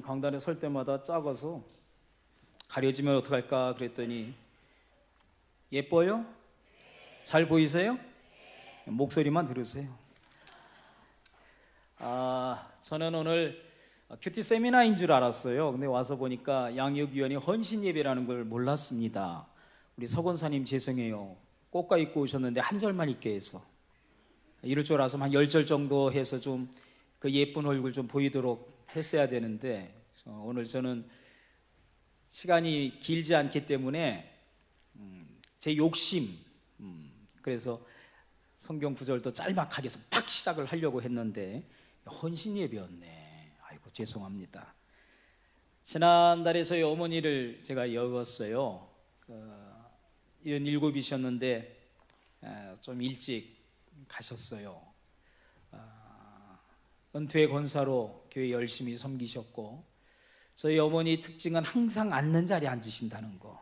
강단에 설 때마다 작아서 가려지면 어떡할까 그랬더니 예뻐요? 잘 보이세요? 목소리만 들으세요. 저는 오늘 큐티 세미나인 줄 알았어요. 근데 와서 보니까 양육위원회 헌신 예배라는 걸 몰랐습니다. 우리 서건사님 죄송해요. 꽃가 입고 오셨는데 한 절만 입게 해서, 이럴 줄 알았으면 한 10절 정도 해서 좀 그 예쁜 얼굴 좀 보이도록 했어야 되는데, 오늘 저는 시간이 길지 않기 때문에 제 욕심, 그래서 성경 구절도 짤막하게 해서 팍 시작을 하려고 했는데 헌신 예배였네. 아이고 죄송합니다. 지난달에 저희 어머니를 제가 여었어요. 77이셨는데 좀 일찍 가셨어요. 은퇴 권사로 교회 열심히 섬기셨고, 저희 어머니 특징은 항상 앉는 자리에 앉으신다는 거,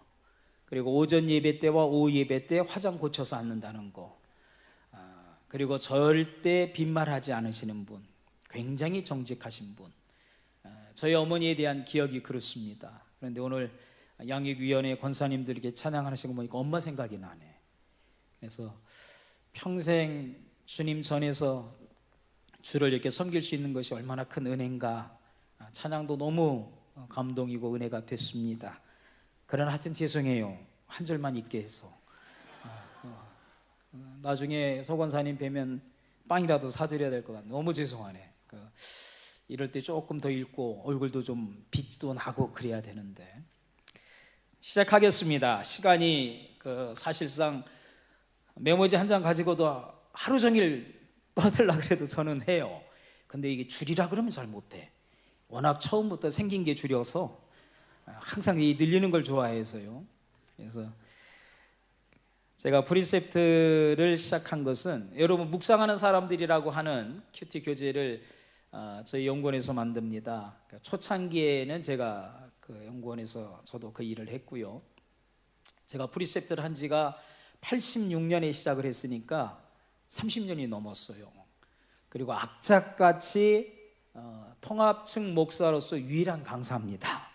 그리고 오전 예배 때와 오후 예배 때 화장 고쳐서 앉는다는 거, 그리고 절대 빈말하지 않으시는 분, 굉장히 정직하신 분, 저희 어머니에 대한 기억이 그렇습니다. 그런데 오늘 양육위원회 권사님들에게 찬양하시는 거 보니까 엄마 생각이 나네. 그래서 평생 주님 전에서 주를 이렇게 섬길 수 있는 것이 얼마나 큰 은혜인가. 찬양도 너무 감동이고 은혜가 됐습니다. 그러나 하여튼 죄송해요. 한 절만 읽게 해서. 나중에 서권사님 뵈면 빵이라도 사드려야 될 것 같아요. 너무 죄송하네. 이럴 때 조금 더 읽고 얼굴도 좀 빛도 나고 그래야 되는데. 시작하겠습니다. 시간이 사실상 메모지 한 장 가지고도 하루 종일 떠들라 그래도 저는 해요. 근데 이게 줄이라 그러면 잘 못해. 워낙 처음부터 생긴 게 줄여서 항상 이 늘리는 걸 좋아해서요. 그래서 제가 프리셉트를 시작한 것은, 여러분 묵상하는 사람들이라고 하는 큐티 교재를 저희 연구원에서 만듭니다. 초창기에는 제가 그 연구원에서 저도 그 일을 했고요. 제가 프리셉트를 한 지가 86년에 시작을 했으니까 30년이 넘었어요. 그리고 악착같이 통합층 목사로서 유일한 강사입니다.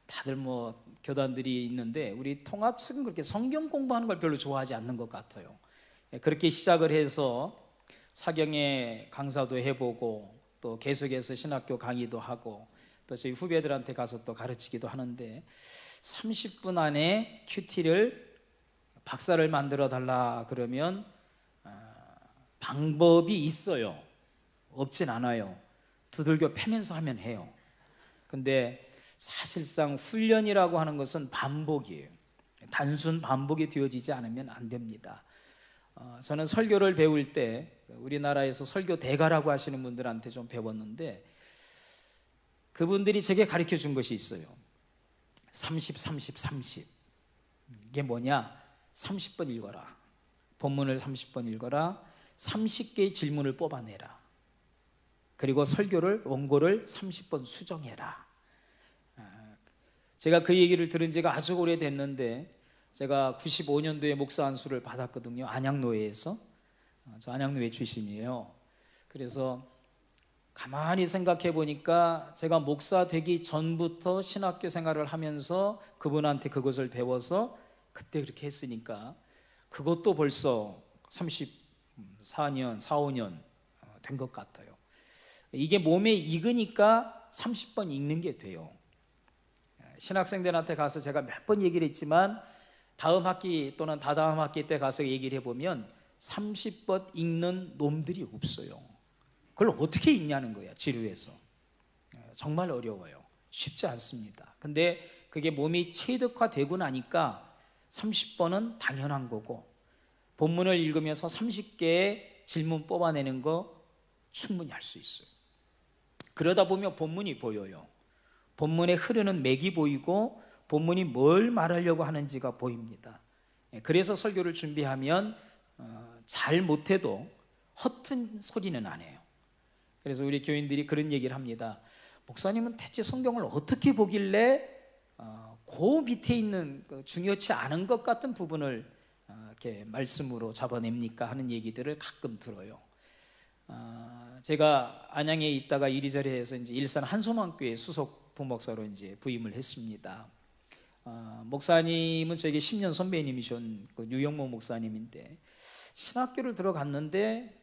다들 뭐 교단들이 있는데 우리 통합층은 그렇게 성경 공부하는 걸 별로 좋아하지 않는 것 같아요. 그렇게 시작을 해서 사경의 강사도 해보고, 또 계속해서 신학교 강의도 하고, 또 저희 후배들한테 가서 또 가르치기도 하는데, 30분 안에 큐티를 박사를 만들어 달라 그러면 방법이 있어요. 없진 않아요. 두들겨 패면서 하면 해요. 근데 사실상 훈련이라고 하는 것은 반복이에요. 단순 반복이 되어지지 않으면 안 됩니다. 저는 설교를 배울 때 우리나라에서 설교 대가라고 하시는 분들한테 좀 배웠는데, 그분들이 제게 가르쳐 준 것이 있어요. 30, 30, 30. 이게 뭐냐? 30번 읽어라. 본문을 30번 읽어라. 30개의 질문을 뽑아내라. 그리고 설교를, 원고를 30번 수정해라. 제가 그 얘기를 들은 지가 아주 오래됐는데, 제가 95년도에 목사 안수를 받았거든요. 안양노회에서. 저 안양노회 출신이에요. 그래서 가만히 생각해 보니까 제가 목사 되기 전부터 신학교 생활을 하면서 그분한테 그것을 배워서 그때 그렇게 했으니까 그것도 벌써 34년, 4, 5년 된 것 같아요. 이게 몸에 익으니까 30번 읽는 게 돼요. 신학생들한테 가서 제가 몇 번 얘기를 했지만 다음 학기 또는 다다음 학기 때 가서 얘기를 해보면 30번 읽는 놈들이 없어요. 그걸 어떻게 읽냐는 거야. 지루해서. 정말 어려워요. 쉽지 않습니다. 근데 그게 몸이 체득화되고 나니까 30번은 당연한 거고, 본문을 읽으면서 30개의 질문 뽑아내는 거 충분히 할 수 있어요. 그러다 보면 본문이 보여요. 본문에 흐르는 맥이 보이고 본문이 뭘 말하려고 하는지가 보입니다. 그래서 설교를 준비하면 잘 못해도 허튼 소리는 안 해요. 그래서 우리 교인들이 그런 얘기를 합니다. 목사님은 대체 성경을 어떻게 보길래 그 밑에 있는 중요치 않은 것 같은 부분을 이렇게 말씀으로 잡아냅니까? 하는 얘기들을 가끔 들어요. 제가 안양에 있다가 이리저리 해서 이제 일산 한소망교회 수속 부목사로 이제 부임을 했습니다. 목사님은 저에게 10년 선배님이신 그 유영모 목사님인데 신학교를 들어갔는데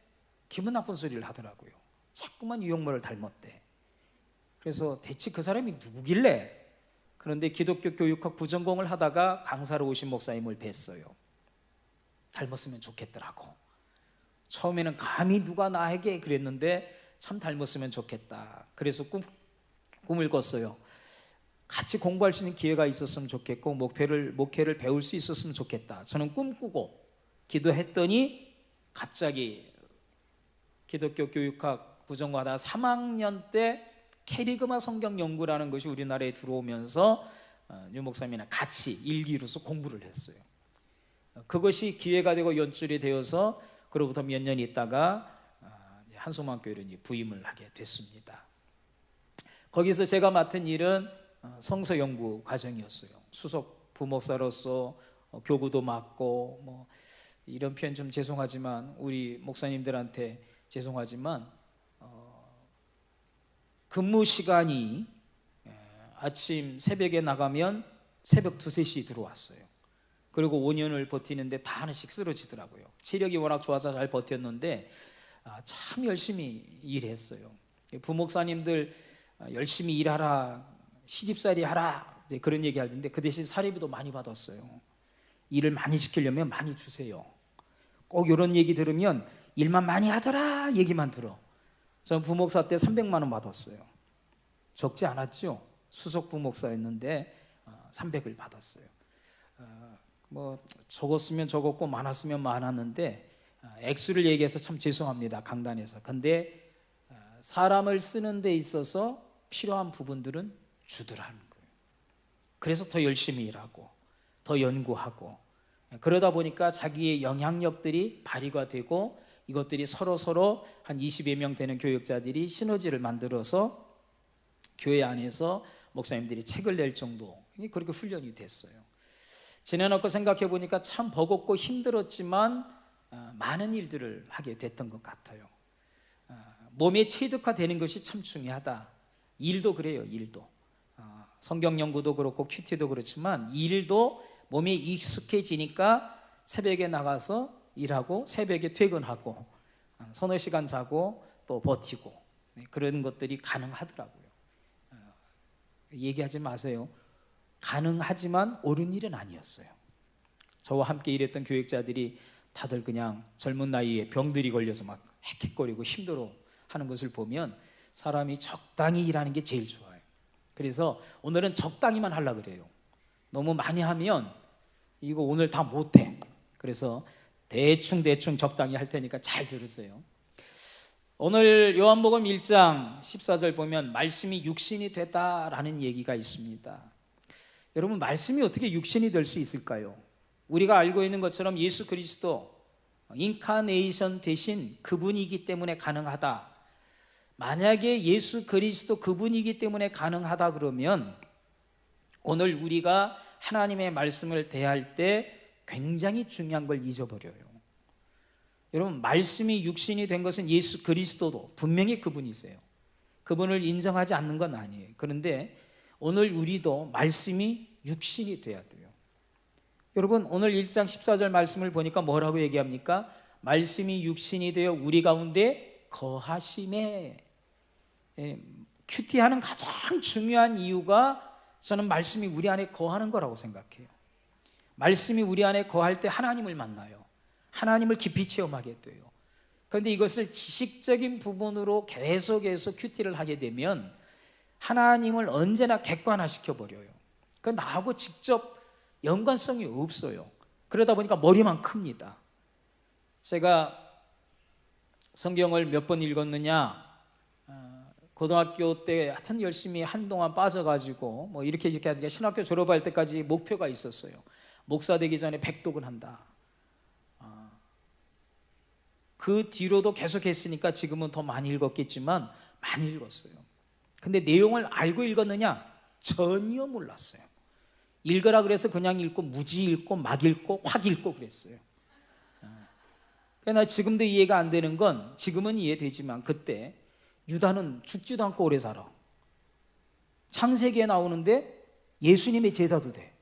기분 나쁜 소리를 하더라고요. 자꾸만 유영모를 닮았대. 그래서 대체 그 사람이 누구길래? 그런데 기독교 교육학 부전공을 하다가 강사로 오신 목사님을 뵀어요. 닮았으면 좋겠더라고. 처음에는 감히 누가 나에게 그랬는데 참 닮았으면 좋겠다. 그래서 꿈을 꿨어요. 같이 공부할 수 있는 기회가 있었으면 좋겠고 목회를 배울 수 있었으면 좋겠다. 저는 꿈꾸고 기도했더니 갑자기 기독교 교육학 부전공하다 3학년 때 캐리그마 성경 연구라는 것이 우리나라에 들어오면서 유 목사님이랑 같이 일기로서 공부를 했어요. 그것이 기회가 되고 연줄이 되어서 그로부터 몇 년 있다가 한송만교회로 이제 부임을 하게 됐습니다. 거기서 제가 맡은 일은 성서 연구 과정이었어요. 수석 부목사로서 교구도 맡고 뭐 이런 표현 좀 죄송하지만 우리 목사님들한테 죄송하지만 근무 시간이 아침 새벽에 나가면 새벽 2, 3시 들어왔어요. 그리고 5년을 버티는데 다 하나씩 쓰러지더라고요. 체력이 워낙 좋아서 잘 버텼는데 참 열심히 일했어요. 부목사님들 열심히 일하라, 시집살이 하라 그런 얘기 하던데 그 대신 사례비도 많이 받았어요. 일을 많이 시키려면 많이 주세요. 꼭 이런 얘기 들으면 일만 많이 하더라 얘기만 들어. 저는 부목사 때 300만 원 받았어요. 적지 않았죠. 수석 부목사였는데 300을 받았어요. 뭐 적었으면 적었고 많았으면 많았는데 액수를 얘기해서 참 죄송합니다. 강단에서. 근데 사람을 쓰는 데 있어서 필요한 부분들은 주더라는 거예요. 그래서 더 열심히 일하고 더 연구하고 그러다 보니까 자기의 영향력들이 발휘가 되고 이것들이 서로 한 20여 명 되는 교역자들이 시너지를 만들어서 교회 안에서 목사님들이 책을 낼 정도 그렇게 훈련이 됐어요. 지내놓고 생각해 보니까 참 버겁고 힘들었지만 많은 일들을 하게 됐던 것 같아요. 몸에 체득화되는 것이 참 중요하다. 일도 그래요. 일도 성경 연구도 그렇고 큐티도 그렇지만 일도 몸에 익숙해지니까 새벽에 나가서 일하고 새벽에 퇴근하고 서너 시간 자고 또 버티고 그런 것들이 가능하더라고요. 얘기하지 마세요. 가능하지만 옳은 일은 아니었어요. 저와 함께 일했던 교육자들이 다들 그냥 젊은 나이에 병들이 걸려서 막 헥헥거리고 힘들어 하는 것을 보면 사람이 적당히 일하는 게 제일 좋아요. 그래서 오늘은 적당히만 하려고 그래요. 너무 많이 하면 이거 오늘 다 못해. 그래서 대충 적당히 할 테니까 잘 들으세요. 오늘 요한복음 1장 14절 보면 말씀이 육신이 됐다라는 얘기가 있습니다. 여러분 말씀이 어떻게 육신이 될 수 있을까요? 우리가 알고 있는 것처럼 예수 그리스도 인카네이션 되신 그분이기 때문에 가능하다. 만약에 예수 그리스도 그분이기 때문에 가능하다 그러면 오늘 우리가 하나님의 말씀을 대할 때 굉장히 중요한 걸 잊어버려요. 여러분 말씀이 육신이 된 것은 예수 그리스도도 분명히 그분이세요. 그분을 인정하지 않는 건 아니에요. 그런데 오늘 우리도 말씀이 육신이 돼야 돼요. 여러분 오늘 1장 14절 말씀을 보니까 뭐라고 얘기합니까? 말씀이 육신이 되어 우리 가운데 거하심에. 큐티하는 가장 중요한 이유가 저는 말씀이 우리 안에 거하는 거라고 생각해요. 말씀이 우리 안에 거할 때 하나님을 만나요. 하나님을 깊이 체험하게 돼요. 그런데 이것을 지식적인 부분으로 계속해서 큐티를 하게 되면 하나님을 언제나 객관화시켜버려요. 그 나하고 직접 연관성이 없어요. 그러다 보니까 머리만 큽니다. 제가 성경을 몇 번 읽었느냐, 고등학교 때 하여튼 열심히 한동안 빠져가지고 뭐 이렇게 하니까 신학교 졸업할 때까지 목표가 있었어요. 목사 되기 전에 100독은 한다. 그 뒤로도 계속 했으니까 지금은 더 많이 읽었겠지만 많이 읽었어요. 근데 내용을 알고 읽었느냐? 전혀 몰랐어요. 읽으라 그래서 그냥 읽고 무지 읽고 막 읽고 확 읽고 그랬어요. 그러나 지금도 이해가 안 되는 건 지금은 이해되지만 그때 유다는 죽지도 않고 오래 살아. 창세기에 나오는데 예수님의 제자도 돼.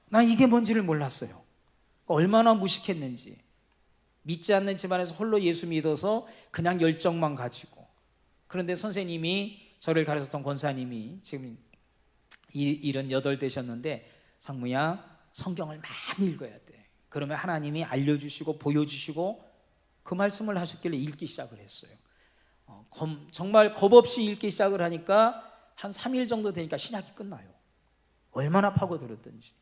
난 이게 뭔지를 몰랐어요. 얼마나 무식했는지. 믿지 않는 집안에서 홀로 예수 믿어서 그냥 열정만 가지고. 그런데 선생님이, 저를 가르쳤던 권사님이 지금 78 되셨는데, 상무야, 성경을 많이 읽어야 돼. 그러면 하나님이 알려주시고 보여주시고, 그 말씀을 하셨길래 읽기 시작을 했어요. 정말 겁 없이 읽기 시작을 하니까 한 3일 정도 되니까 신학이 끝나요. 얼마나 파고들었든지.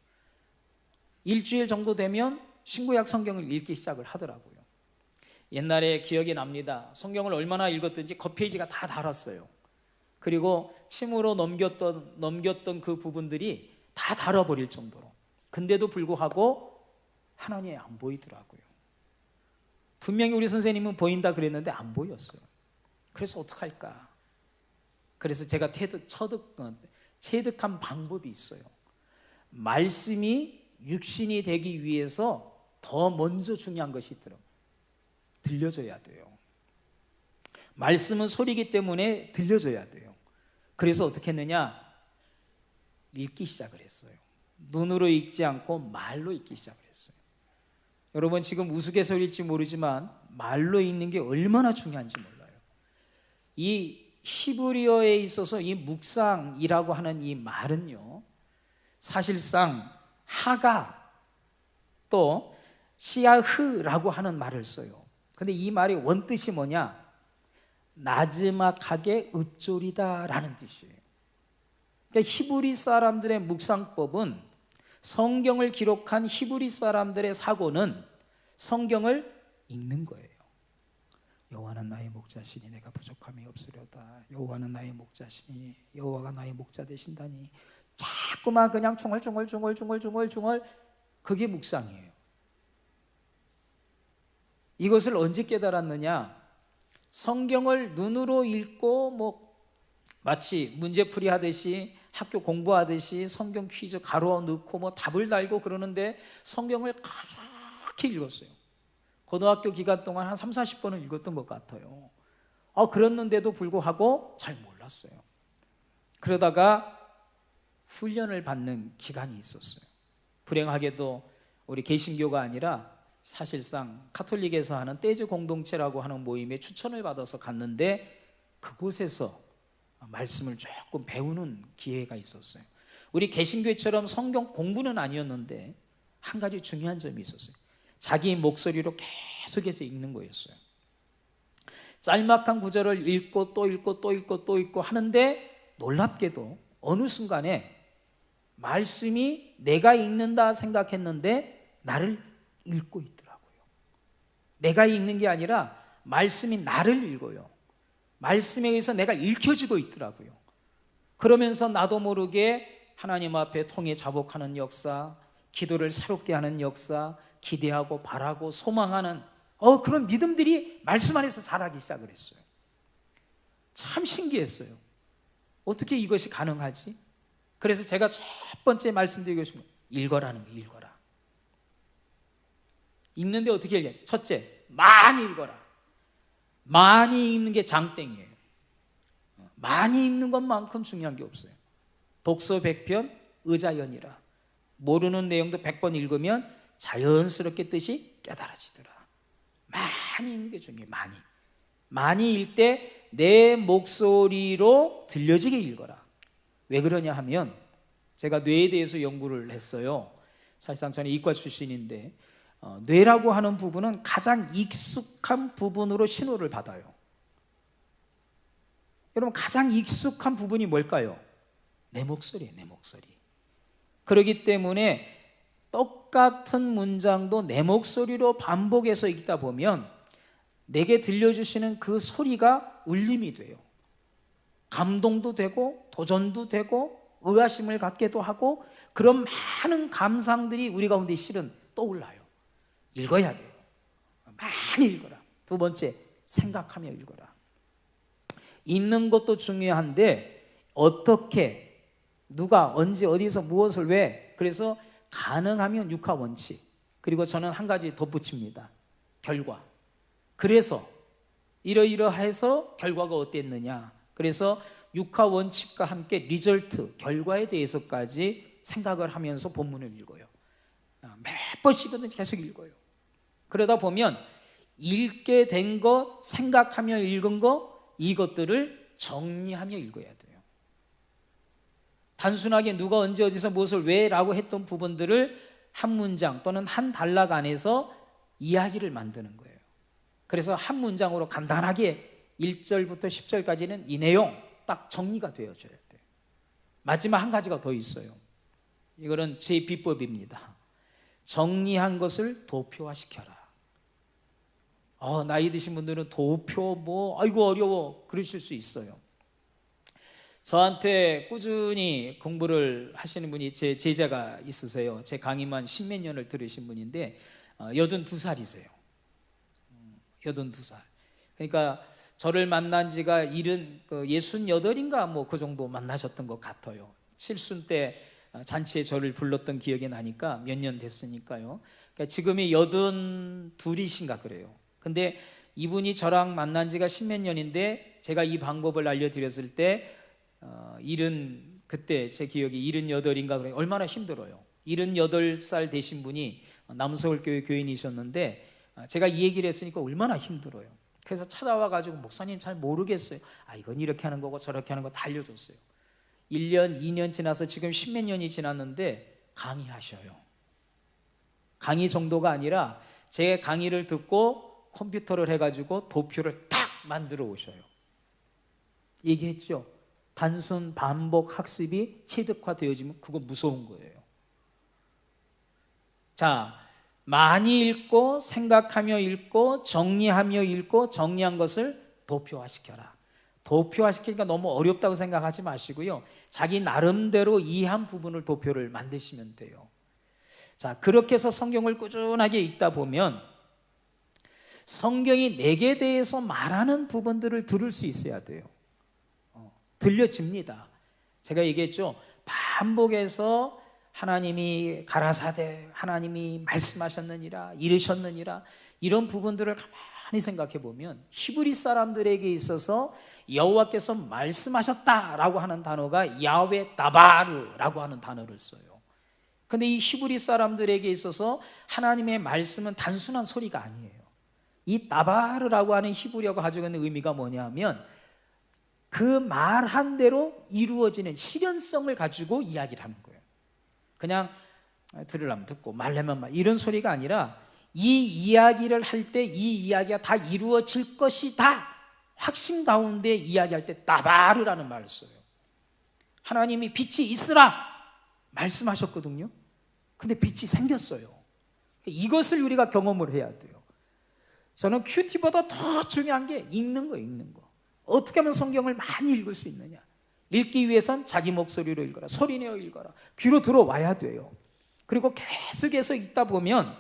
일주일 정도 되면 신구약 성경을 읽기 시작을 하더라고요. 옛날에 기억이 납니다. 성경을 얼마나 읽었든지 겉페이지가 다 달았어요. 그리고 침으로 넘겼던 그 부분들이 다 달아버릴 정도로. 근데도 불구하고 하나님이 안 보이더라고요. 분명히 우리 선생님은 보인다 그랬는데 안 보였어요. 그래서 어떡할까? 그래서 제가 체득한 방법이 있어요. 말씀이 육신이 되기 위해서 더 먼저 중요한 것이 있더라고요. 들려줘야 돼요. 말씀은 소리이기 때문에 들려줘야 돼요. 그래서 어떻게 했느냐? 읽기 시작을 했어요. 눈으로 읽지 않고 말로 읽기 시작을 했어요. 여러분, 지금 우스갯소리일지 모르지만 말로 읽는 게 얼마나 중요한지 몰라요. 이 히브리어에 있어서 이 묵상이라고 하는 이 말은요, 사실상 하가 또 시야흐라고 하는 말을 써요. 근데 이 말의 원뜻이 뭐냐? 나지막하게 읊조리다 라는 뜻이에요. 그러니까 히브리 사람들의 묵상법은, 성경을 기록한 히브리 사람들의 사고는 성경을 읽는 거예요. 여호와는 나의 목자시니 내가 부족함이 없으려다. 여호와는 나의 목자시니 여호와가 나의 목자 되신다니. 자꾸만 그냥 중얼중얼 그게 묵상이에요. 이것을 언제 깨달았느냐? 성경을 눈으로 읽고 마치 문제풀이 하듯이, 학교 공부하듯이 성경 퀴즈 가로 넣고 답을 달고 그러는데 성경을 그렇게 읽었어요. 고등학교 기간 동안 한 30-40번은 읽었던 것 같아요. 그랬는데도 불구하고 잘 몰랐어요. 그러다가 훈련을 받는 기간이 있었어요. 불행하게도 우리 개신교가 아니라 사실상 카톨릭에서 하는 떼즈 공동체라고 하는 모임에 추천을 받아서 갔는데, 그곳에서 말씀을 조금 배우는 기회가 있었어요. 우리 개신교처럼 성경 공부는 아니었는데 한 가지 중요한 점이 있었어요. 자기 목소리로 계속해서 읽는 거였어요. 짤막한 구절을 읽고 또 읽고 또 읽고 또 읽고 하는데, 놀랍게도 어느 순간에 말씀이 내가 읽는다 생각했는데 나를 읽고 있더라고요. 내가 읽는 게 아니라 말씀이 나를 읽어요. 말씀에 의해서 내가 읽혀지고 있더라고요. 그러면서 나도 모르게 하나님 앞에 통해 자복하는 역사, 기도를 새롭게 하는 역사, 기대하고 바라고 소망하는 그런 믿음들이 말씀 안에서 자라기 시작을 했어요. 참 신기했어요. 어떻게 이것이 가능하지? 그래서 제가 첫 번째 말씀드리고 싶은 건 읽어라는 거예요. 읽어라. 읽는데 어떻게 읽어야 돼? 첫째, 많이 읽어라. 많이 읽는 게 장땡이에요. 많이 읽는 것만큼 중요한 게 없어요. 독서 100편, 의자연이라. 모르는 내용도 100번 읽으면 자연스럽게 뜻이 깨달아지더라. 많이 읽는 게 중요해요. 많이 읽을 때 내 목소리로 들려지게 읽어라. 왜 그러냐 하면, 제가 뇌에 대해서 연구를 했어요. 사실상 저는 이과 출신인데 뇌라고 하는 부분은 가장 익숙한 부분으로 신호를 받아요. 여러분, 가장 익숙한 부분이 뭘까요? 내 목소리예요. 내 목소리. 그렇기 때문에 똑같은 문장도 내 목소리로 반복해서 읽다 보면 내게 들려주시는 그 소리가 울림이 돼요. 감동도 되고 도전도 되고 의아심을 갖게도 하고, 그런 많은 감상들이 우리 가운데 실은 떠올라요. 읽어야 돼요. 많이 읽어라. 두 번째, 생각하며 읽어라. 읽는 것도 중요한데 어떻게, 누가, 언제, 어디서, 무엇을, 왜. 그래서 가능하면 육하 원칙, 그리고 저는 한 가지 덧붙입니다. 결과. 그래서 이러이러해서 결과가 어땠느냐. 그래서 육하 원칙과 함께 리절트, 결과에 대해서까지 생각을 하면서 본문을 읽어요. 몇 번씩은 계속 읽어요. 그러다 보면 읽게 된 것, 생각하며 읽은 것, 이것들을 정리하며 읽어야 돼요. 단순하게 누가 언제 어디서 무엇을 왜 라고 했던 부분들을 한 문장 또는 한 단락 안에서 이야기를 만드는 거예요. 그래서 한 문장으로 간단하게 1절부터 10절까지는 이 내용 딱 정리가 되어져야 돼요. 마지막 한 가지가 더 있어요. 이거는 제 비법입니다. 정리한 것을 도표화시켜라. 나이 드신 분들은 도표 아이고 어려워 그러실 수 있어요. 저한테 꾸준히 공부를 하시는 분이 제 제자가 있으세요. 제 강의만 십몇 년을 들으신 분인데 82살이세요. 82살. 그러니까 저를 만난 지가 68인가 그 정도 만나셨던 것 같아요. 칠순 때 잔치에 저를 불렀던 기억이 나니까 몇 년 됐으니까요. 그러니까 지금이 82이신가 그래요. 근데 이분이 저랑 만난 지가 십몇 년인데 제가 이 방법을 알려드렸을 때 그때 제 기억이 78인가 그래요. 얼마나 힘들어요. 78살 되신 분이 남서울교회 교인이셨는데 제가 이 얘기를 했으니까 얼마나 힘들어요. 그래서 찾아와가지고 목사님 잘 모르겠어요. 이건 이렇게 하는 거고 저렇게 하는 거 다 알려줬어요. 1년, 2년 지나서 지금 십몇 년이 지났는데 강의하셔요. 강의 정도가 아니라 제 강의를 듣고 컴퓨터를 해가지고 도표를 탁 만들어 오셔요. 얘기했죠. 단순 반복 학습이 체득화되어지면 그거 무서운 거예요. 자, 많이 읽고 생각하며 읽고 정리하며 읽고 정리한 것을 도표화시켜라. 도표화시키니까 너무 어렵다고 생각하지 마시고요. 자기 나름대로 이해한 부분을 도표를 만드시면 돼요. 자, 그렇게 해서 성경을 꾸준하게 읽다 보면 성경이 내게 대해서 말하는 부분들을 들을 수 있어야 돼요. 들려집니다. 제가 얘기했죠. 반복해서 하나님이 가라사대, 하나님이 말씀하셨느니라, 이르셨느니라, 이런 부분들을 가만히 생각해 보면 히브리 사람들에게 있어서 여호와께서 말씀하셨다라고 하는 단어가 야훼 다바르라고 하는 단어를 써요. 근데 이 히브리 사람들에게 있어서 하나님의 말씀은 단순한 소리가 아니에요. 이 다바르라고 하는 히브리어가 가지고 있는 의미가 뭐냐면 그 말한 대로 이루어지는 실현성을 가지고 이야기를 하는 거예요. 그냥 들으려면 듣고 말려면 말 이런 소리가 아니라 이 이야기를 할 때 이 이야기가 다 이루어질 것이다 확신 가운데 이야기할 때 다바르라는 말을 써요. 하나님이 빛이 있으라 말씀하셨거든요. 근데 빛이 생겼어요. 이것을 우리가 경험을 해야 돼요. 저는 큐티보다 더 중요한 게 읽는 거예요. 읽는 거. 어떻게 하면 성경을 많이 읽을 수 있느냐. 읽기 위해선 자기 목소리로 읽어라, 소리내어 읽어라, 귀로 들어와야 돼요. 그리고 계속해서 읽다 보면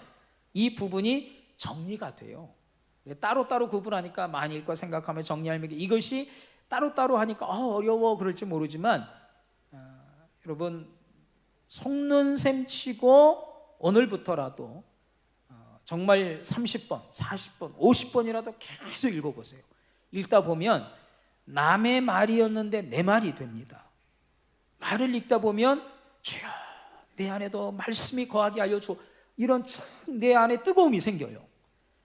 이 부분이 정리가 돼요. 따로따로 구분하니까 많이 읽고 생각하며 정리하면 이것이 따로따로 하니까 어려워 그럴지 모르지만 여러분 속는 셈 치고 오늘부터라도 정말 30번, 40번, 50번이라도 계속 읽어보세요. 읽다 보면 남의 말이었는데 내 말이 됩니다. 말을 읽다 보면 주여 내 안에도 말씀이 거하게 하여 줘. 이런 내 안에 뜨거움이 생겨요.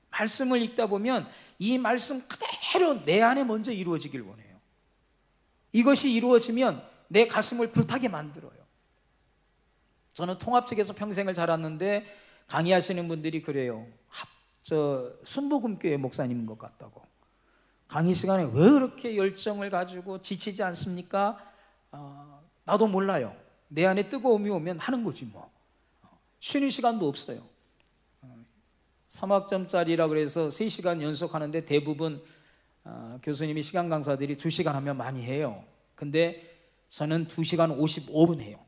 말씀을 읽다 보면 이 말씀 그대로 내 안에 먼저 이루어지길 원해요. 이것이 이루어지면 내 가슴을 불타게 만들어요. 저는 통합 측에서 평생을 자랐는데 강의하시는 분들이 그래요. 순복음교회 목사님인 것 같다고. 강의 시간에 왜 그렇게 열정을 가지고 지치지 않습니까? 나도 몰라요. 내 안에 뜨거움이 오면 하는 거지 뭐. 쉬는 시간도 없어요. 3학점짜리라 그래서 3시간 연속하는데 대부분 교수님이 시간 강사들이 2시간 하면 많이 해요. 근데 저는 2시간 55분 해요.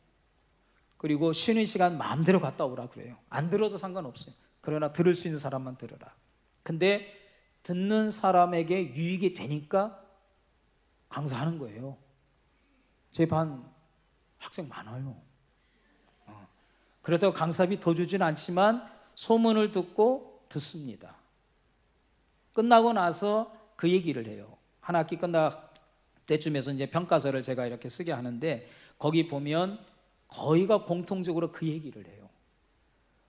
그리고 쉬는 시간 마음대로 갔다 오라 그래요. 안 들어도 상관없어요. 그러나 들을 수 있는 사람만 들어라. 근데 듣는 사람에게 유익이 되니까 강사하는 거예요. 제 반 학생 많아요. 그래도 강사비 더 주진 않지만 소문을 듣고 듣습니다. 끝나고 나서 그 얘기를 해요. 한 학기 끝나 때쯤에서 이제 평가서를 제가 이렇게 쓰게 하는데 거기 보면 거의가 공통적으로 그 얘기를 해요.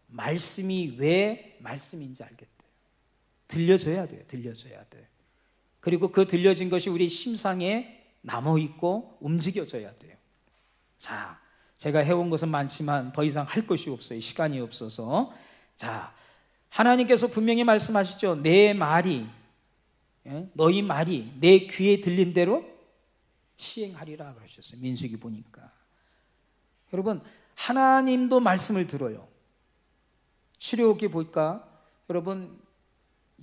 말씀이 왜 말씀인지 알겠대요. 들려줘야 돼요. 들려줘야 돼. 그리고 그 들려진 것이 우리 심상에 남아있고 움직여져야 돼요. 자, 제가 해온 것은 많지만 더 이상 할 것이 없어요. 시간이 없어서. 자, 하나님께서 분명히 말씀하시죠. 내 말이, 너희 말이 내 귀에 들린 대로 시행하리라 그러셨어요. 민수기 보니까. 여러분, 하나님도 말씀을 들어요. 출애굽기 볼까? 여러분,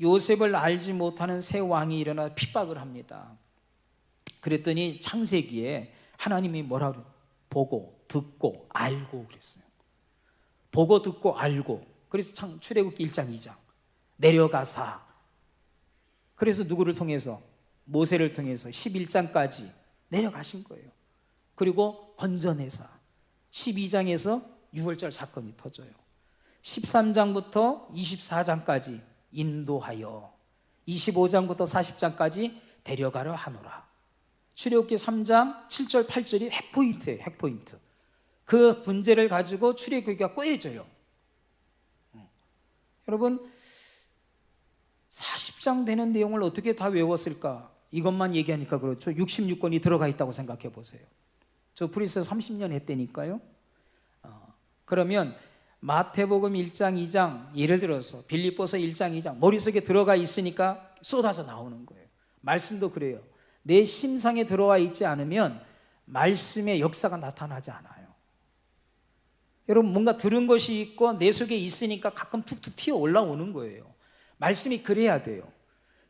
요셉을 알지 못하는 새 왕이 일어나 핍박을 합니다. 그랬더니 창세기에 하나님이 뭐라 그래요? 보고, 듣고, 알고 그랬어요. 보고, 듣고, 알고. 그래서 출애굽기 1장, 2장 내려가사. 그래서 누구를 통해서? 모세를 통해서 11장까지 내려가신 거예요. 그리고 건져내사 12장에서 6월절 사건이 터져요. 13장부터 24장까지 인도하여 25장부터 40장까지 데려가려 하노라. 출애굽기 3장 7절 8절이 핵포인트예요. 핵포인트. 그 문제를 가지고 출애굽기가 꿰져요. 여러분, 40장 되는 내용을 어떻게 다 외웠을까? 이것만 얘기하니까 그렇죠. 66권이 들어가 있다고 생각해 보세요. 저 프리스 30년 했다니까요. 그러면 마태복음 1장, 2장, 예를 들어서 빌립보서 1장, 2장 머릿속에 들어가 있으니까 쏟아져 나오는 거예요. 말씀도 그래요. 내 심상에 들어와 있지 않으면 말씀의 역사가 나타나지 않아요. 여러분, 뭔가 들은 것이 있고 내 속에 있으니까 가끔 툭툭 튀어 올라오는 거예요. 말씀이 그래야 돼요.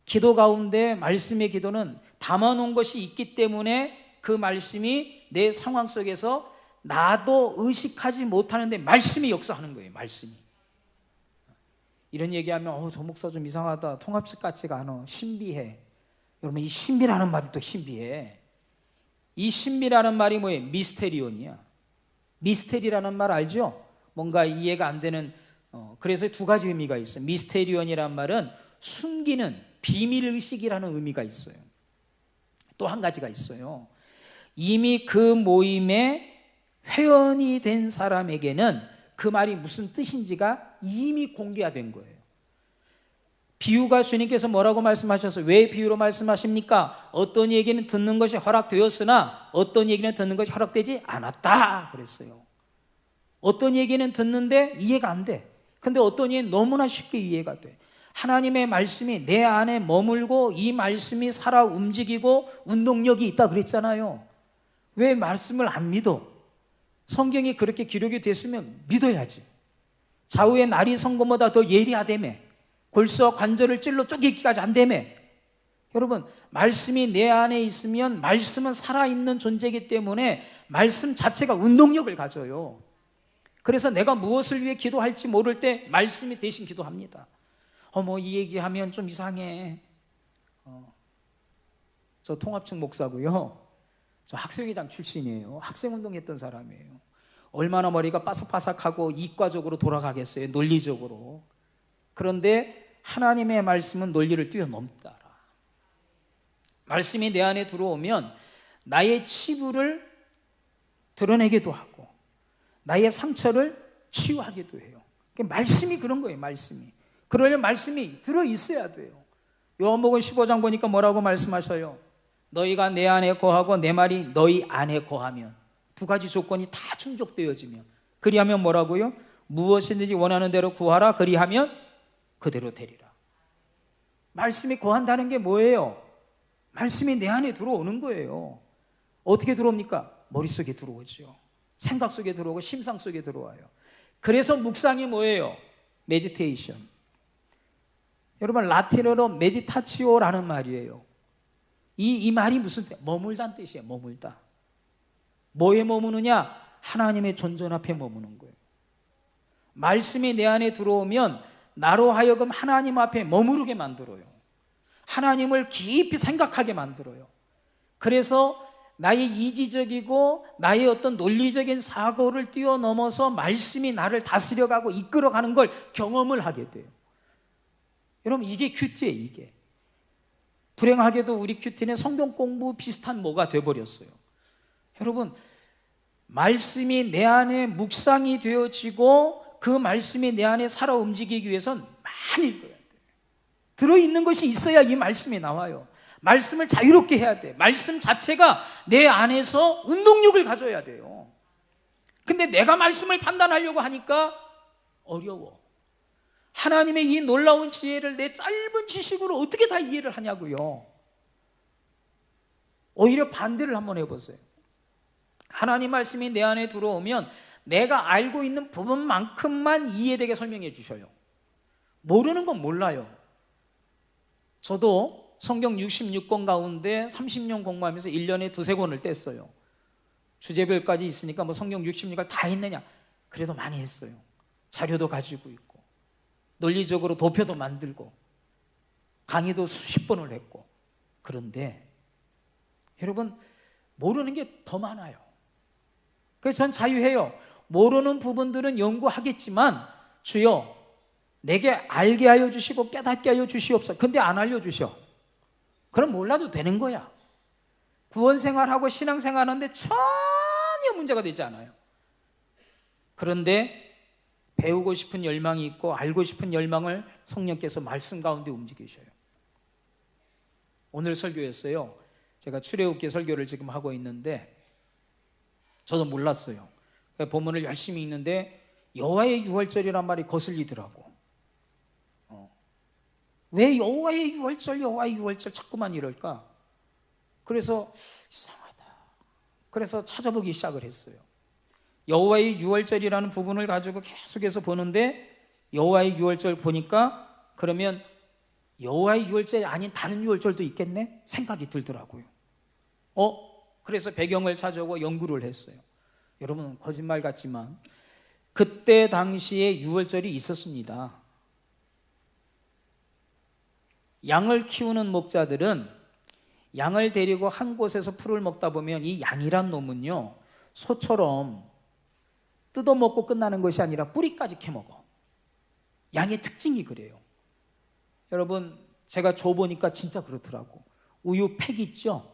기도 가운데 말씀의 기도는 담아놓은 것이 있기 때문에 그 말씀이 내 상황 속에서 나도 의식하지 못하는데 말씀이 역사하는 거예요. 말씀이. 이런 얘기하면 저 목사 좀 이상하다, 통합식 같지가 않아, 신비해. 여러분, 이 신비라는 말이 또 신비해. 이 신비라는 말이 뭐예요? 미스테리온이야. 미스테리라는 말 알죠? 뭔가 이해가 안 되는, 그래서 두 가지 의미가 있어요. 미스테리온이란 말은 숨기는 비밀의식이라는 의미가 있어요. 또 한 가지가 있어요. 이미 그 모임에 회원이 된 사람에게는 그 말이 무슨 뜻인지가 이미 공개된 거예요. 비유가 주님께서 뭐라고 말씀하셨어요? 왜 비유로 말씀하십니까? 어떤 얘기는 듣는 것이 허락되었으나 어떤 얘기는 듣는 것이 허락되지 않았다 그랬어요. 어떤 얘기는 듣는데 이해가 안 돼. 근데 어떤 얘기는 너무나 쉽게 이해가 돼. 하나님의 말씀이 내 안에 머물고 이 말씀이 살아 움직이고 운동력이 있다 그랬잖아요. 왜 말씀을 안 믿어? 성경이 그렇게 기록이 됐으면 믿어야지. 좌우의 날이 성검보다 더 예리하다며, 골수와 관절을 찔러 쪼개기까지 안다며. 여러분, 말씀이 내 안에 있으면 말씀은 살아있는 존재이기 때문에 말씀 자체가 운동력을 가져요. 그래서 내가 무엇을 위해 기도할지 모를 때 말씀이 대신 기도합니다. 이 얘기하면 좀 이상해. 저 통합측 목사고요. 저 학생회장 출신이에요. 학생운동했던 사람이에요. 얼마나 머리가 바삭바삭하고 이과적으로 돌아가겠어요. 논리적으로. 그런데 하나님의 말씀은 논리를 뛰어넘더라. 말씀이 내 안에 들어오면 나의 치부를 드러내기도 하고 나의 상처를 치유하기도 해요. 말씀이 그런 거예요. 말씀이. 그러려면 말씀이 들어있어야 돼요. 요한복음 15장 보니까 뭐라고 말씀하셔요? 너희가 내 안에 거하고 내 말이 너희 안에 거하면, 두 가지 조건이 다 충족되어지면, 그리하면 뭐라고요? 무엇이든지 원하는 대로 구하라. 그리하면 그대로 되리라. 말씀이 거한다는 게 뭐예요? 말씀이 내 안에 들어오는 거예요. 어떻게 들어옵니까? 머릿속에 들어오죠. 생각 속에 들어오고 심상 속에 들어와요. 그래서 묵상이 뭐예요? 메디테이션. 여러분, 라틴어로 메디타치오라는 말이에요. 이 말이 무슨 뜻이에요? 머물다는 뜻이에요. 머물다. 뭐에 머무느냐? 하나님의 존전 앞에 머무는 거예요. 말씀이 내 안에 들어오면 나로 하여금 하나님 앞에 머무르게 만들어요. 하나님을 깊이 생각하게 만들어요. 그래서 나의 이지적이고 나의 어떤 논리적인 사고를 뛰어넘어서 말씀이 나를 다스려가고 이끌어가는 걸 경험을 하게 돼요. 여러분, 이게 큐티예요. 이게. 불행하게도 우리 큐티는 성경 공부 비슷한 뭐가 돼버렸어요. 여러분, 말씀이 내 안에 묵상이 되어지고 그 말씀이 내 안에 살아 움직이기 위해선 많이 읽어야 돼요. 들어있는 것이 있어야 이 말씀이 나와요. 말씀을 자유롭게 해야 돼. 말씀 자체가 내 안에서 운동력을 가져야 돼요. 근데 내가 말씀을 판단하려고 하니까 어려워. 하나님의 이 놀라운 지혜를 내 짧은 지식으로 어떻게 다 이해를 하냐고요. 오히려 반대를 한번 해보세요. 하나님 말씀이 내 안에 들어오면 내가 알고 있는 부분만큼만 이해되게 설명해 주셔요. 모르는 건 몰라요. 저도 성경 66권 가운데 30년 공부하면서 1년에 두세 권을 뗐어요. 주제별까지 있으니까 뭐 성경 66권 다 했느냐? 그래도 많이 했어요. 자료도 가지고 있고 논리적으로 도표도 만들고 강의도 수십 번을 했고. 그런데 여러분, 모르는 게 더 많아요. 그래서 전 자유해요. 모르는 부분들은 연구하겠지만 주여 내게 알게 하여 주시고 깨닫게 하여 주시옵소서. 근데 안 알려주셔. 그럼 몰라도 되는 거야. 구원생활하고 신앙생활하는데 전혀 문제가 되지 않아요. 그런데 배우고 싶은 열망이 있고 알고 싶은 열망을 성령께서 말씀 가운데 움직이셔요. 오늘 설교였어요. 제가 출애굽기 설교를 지금 하고 있는데 저도 몰랐어요. 본문을 열심히 읽는데 여호와의 유월절이란 말이 거슬리더라고. 왜 여호와의 유월절 자꾸만 이럴까? 그래서 이상하다. 그래서 찾아보기 시작을 했어요. 여호와의 유월절이라는 부분을 가지고 계속해서 보는데 여호와의 유월절 보니까 그러면 여호와의 유월절이 아닌 다른 유월절도 있겠네? 생각이 들더라고요. 그래서 배경을 찾아오고 연구를 했어요. 여러분, 거짓말 같지만 그때 당시에 유월절이 있었습니다. 양을 키우는 목자들은 양을 데리고 한 곳에서 풀을 먹다 보면 이 양이란 놈은요, 소처럼 뜯어먹고 끝나는 것이 아니라 뿌리까지 캐먹어. 양의 특징이 그래요. 여러분, 제가 줘보니까 진짜 그렇더라고. 우유팩 있죠?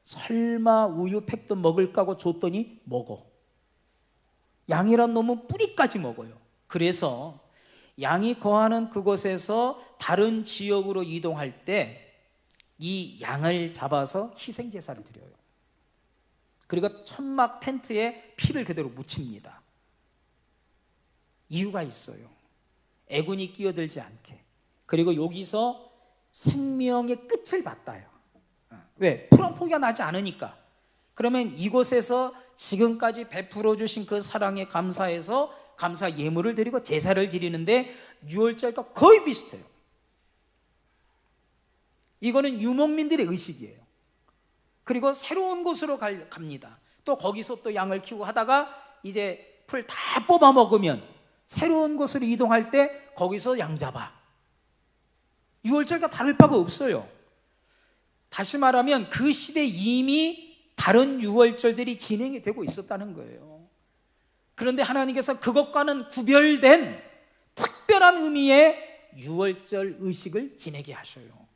설마 우유팩도 먹을까 하고 줬더니 먹어. 양이란 놈은 뿌리까지 먹어요. 그래서 양이 거하는 그곳에서 다른 지역으로 이동할 때 이 양을 잡아서 희생제사를 드려요. 그리고 천막 텐트에 피를 그대로 묻힙니다. 이유가 있어요. 애군이 끼어들지 않게. 그리고 여기서 생명의 끝을 받아요. 왜? 풀한 포기가 나지 않으니까. 그러면 이곳에서 지금까지 베풀어 주신 그 사랑에 감사해서 감사 예물을 드리고 제사를 드리는데 유월절과 거의 비슷해요. 이거는 유목민들의 의식이에요. 그리고 새로운 곳으로 갑니다. 또 거기서 또 양을 키우고 하다가 이제 풀 다 뽑아 먹으면 새로운 곳으로 이동할 때 거기서 양 잡아. 유월절과 다를 바가 없어요. 다시 말하면 그 시대에 이미 다른 유월절들이 진행이 되고 있었다는 거예요. 그런데 하나님께서 그것과는 구별된 특별한 의미의 유월절 의식을 지내게 하셔요.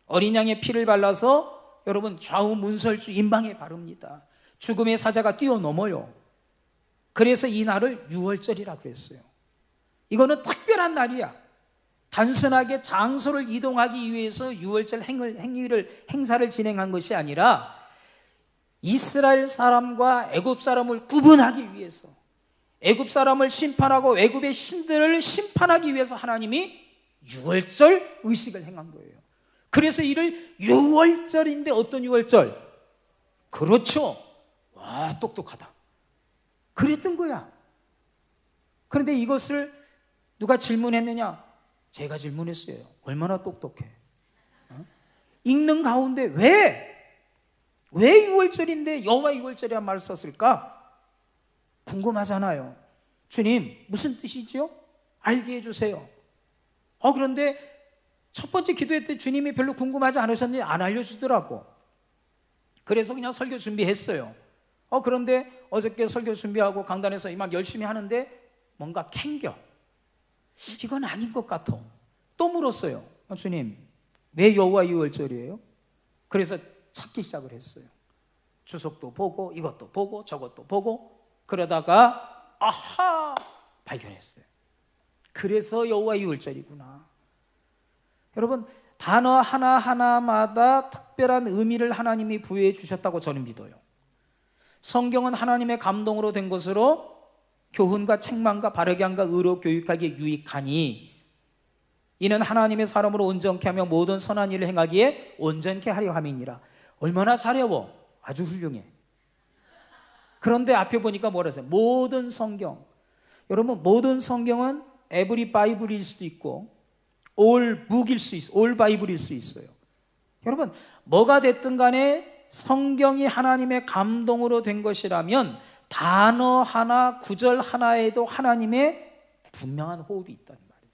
어린 양의 피를 발라서 여러분 좌우 문설주 임방에 바릅니다. 죽음의 사자가 뛰어넘어요. 그래서 이 날을 유월절이라 그랬어요. 이거는 특별한 날이야. 단순하게 장소를 이동하기 위해서 유월절 행사를 진행한 것이 아니라 이스라엘 사람과 애굽 사람을 구분하기 위해서, 애굽 사람을 심판하고 애굽의 신들을 심판하기 위해서 하나님이 유월절 의식을 행한 거예요. 그래서 이를 유월절인데 어떤 유월절? 그렇죠. 와, 똑똑하다. 그랬던 거야. 그런데 이것을 누가 질문했느냐? 제가 질문했어요. 얼마나 똑똑해. 읽는 가운데 왜 유월절인데 여호와 유월절이란 말을 썼을까? 궁금하잖아요. 주님, 무슨 뜻이죠? 알게 해주세요. 그런데 첫 번째 기도회 때 주님이 별로 궁금하지 않으셨는지 안 알려주더라고. 그래서 그냥 설교 준비했어요. 그런데 어저께 설교 준비하고 강단에서 막 열심히 하는데 뭔가 이건 아닌 것 같아. 또 물었어요. 주님, 왜 여호와 유월절이에요? 그래서 찾기 시작을 했어요. 주석도 보고 이것도 보고 저것도 보고 그러다가 아하 발견했어요. 그래서 여호와 유월절이구나. 여러분, 단어 하나하나마다 특별한 의미를 하나님이 부여해 주셨다고 저는 믿어요. 성경은 하나님의 감동으로 된 것으로 교훈과 책망과 바르게 함과 의로 교육하기에 유익하니 이는 하나님의 사람으로 온전케 하며 모든 선한 일을 행하기에 온전케 하려 함이니라. 얼마나 잘해요? 아주 훌륭해. 그런데 앞에 보니까 뭐라 했어요? 모든 성경. 여러분, 모든 성경은 에브리 바이블일 수도 있고 올 북일 수 있어요. 올 바이블일 수 있어요. 여러분, 뭐가 됐든 간에 성경이 하나님의 감동으로 된 것이라면 단어 하나, 구절 하나에도 하나님의 분명한 호흡이 있다는 말이에요.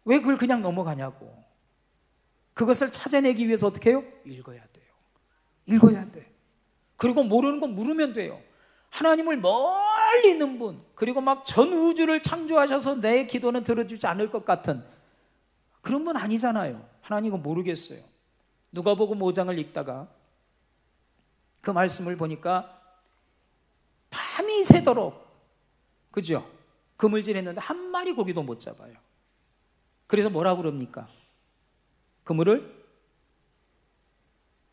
왜 그걸 그냥 넘어가냐고. 그것을 찾아내기 위해서 어떻게 해요? 읽어야 돼요. 읽어야 돼. 그리고 모르는 건 물으면 돼요. 하나님을 멀리 있는 분, 그리고 막 전 우주를 창조하셔서 내 기도는 들어주지 않을 것 같은 그런 분 아니잖아요. 하나님은 모르겠어요. 누가복음 5장을 읽다가 그 말씀을 보니까 밤이 새도록, 그죠? 그물질했는데 한 마리 고기도 못 잡아요. 그래서 뭐라고 그럽니까? 그물을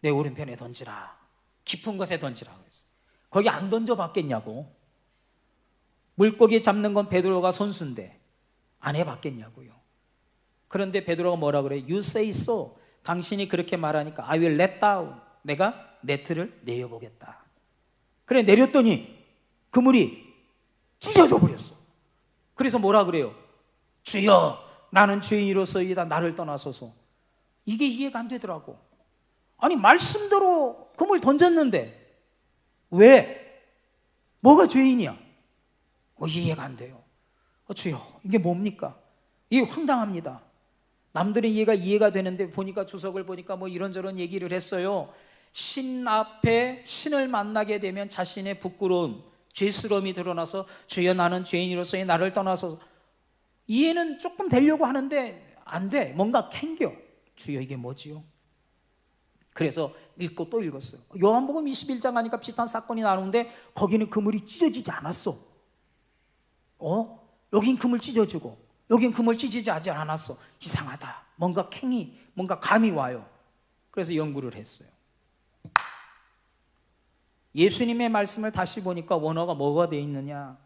내 오른편에 던지라. 깊은 곳에 던지라. 거기 안 던져봤겠냐고. 물고기 잡는 건 베드로가 선수인데 안 해봤겠냐고요. 그런데 베드로가 뭐라 그래요? You say so. 당신이 그렇게 말하니까 I will let down. 내가 네트를 내려보겠다. 그래, 내렸더니 그물이 찢어져 버렸어. 그래서 뭐라 그래요? 주여, 나는 죄인으로서이다. 나를 떠나소서. 이게 이해가 안 되더라고. 아니, 말씀대로 그물 던졌는데 왜? 뭐가 죄인이야? 이해가 안 돼요. 주여, 이게 뭡니까? 이게 황당합니다. 남들의 이해가 되는데 보니까 주석을 보니까 뭐 이런저런 얘기를 했어요. 신 앞에 신을 만나게 되면 자신의 부끄러움, 죄스러움이 드러나서 주여, 나는 죄인으로서의 나를 떠나서. 이해는 조금 되려고 하는데 안 돼. 뭔가 캥겨. 주여, 이게 뭐지요? 그래서 읽고 또 읽었어요. 요한복음 21장 하니까 비슷한 사건이 나오는데 거기는 그물이 찢어지지 않았어. 여긴 그물 찢어지고 여긴 그물 찢어지지 않았어. 이상하다. 뭔가 뭔가 감이 와요. 그래서 연구를 했어요. 예수님의 말씀을 다시 보니까 원어가 뭐가 되어 있느냐?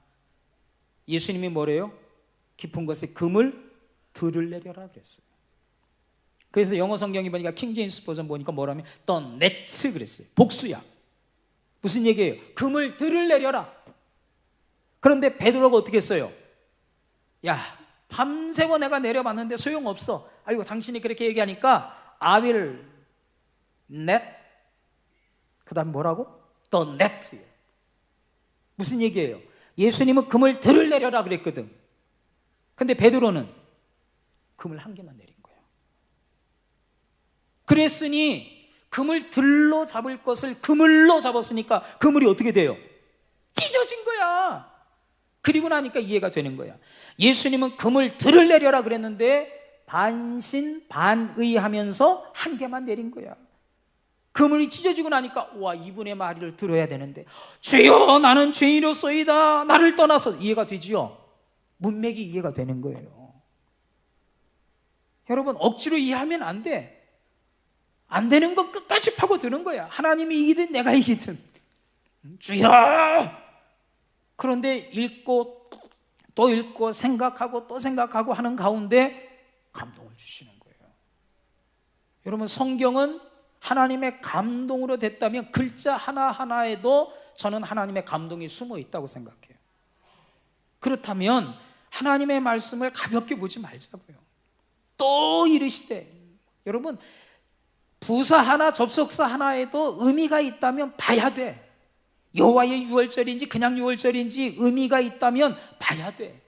예수님이 뭐래요? 깊은 곳에 그물 들을 내려라 그랬어요. 그래서 영어 성경이 보니까 킹제임스 버전 보니까 뭐라면 the net 그랬어요. 복수야. 무슨 얘기예요? 그물 들을 내려라. 그런데 베드로가 어떻게 했어요? 야, 밤새워 내가 내려봤는데 소용없어. 아이고, 당신이 그렇게 얘기하니까 I will net. 그 다음 뭐라고? the net. 무슨 얘기예요? 예수님은 그물 들을 내려라 그랬거든. 근데 베드로는 그물 한 개만 내린 거예요. 그랬으니 그물 들로 잡을 것을 그물로 잡았으니까 그물이 어떻게 돼요? 찢어진 거야. 그리고 나니까 이해가 되는 거야. 예수님은 그물 들을 내려라 그랬는데 반신반의하면서 한 개만 내린 거야. 그물이 찢어지고 나니까 와, 이분의 말을 들어야 되는데 주여, 나는 죄인으로소이다. 나를 떠나서. 이해가 되지요? 문맥이 이해가 되는 거예요. 여러분, 억지로 이해하면 안 돼. 안 되는 건 끝까지 파고드는 거야. 하나님이 이기든 내가 이기든. 주여! 그런데 읽고 또 읽고 생각하고 또 생각하고 하는 가운데 감동을 주시는 거예요. 여러분, 성경은 하나님의 감동으로 됐다면 글자 하나하나에도 저는 하나님의 감동이 숨어 있다고 생각해요. 그렇다면 하나님의 말씀을 가볍게 보지 말자고요. 또 이르시되, 여러분, 부사 하나, 접속사 하나에도 의미가 있다면 봐야 돼. 여호와의 유월절인지 그냥 유월절인지 의미가 있다면 봐야 돼.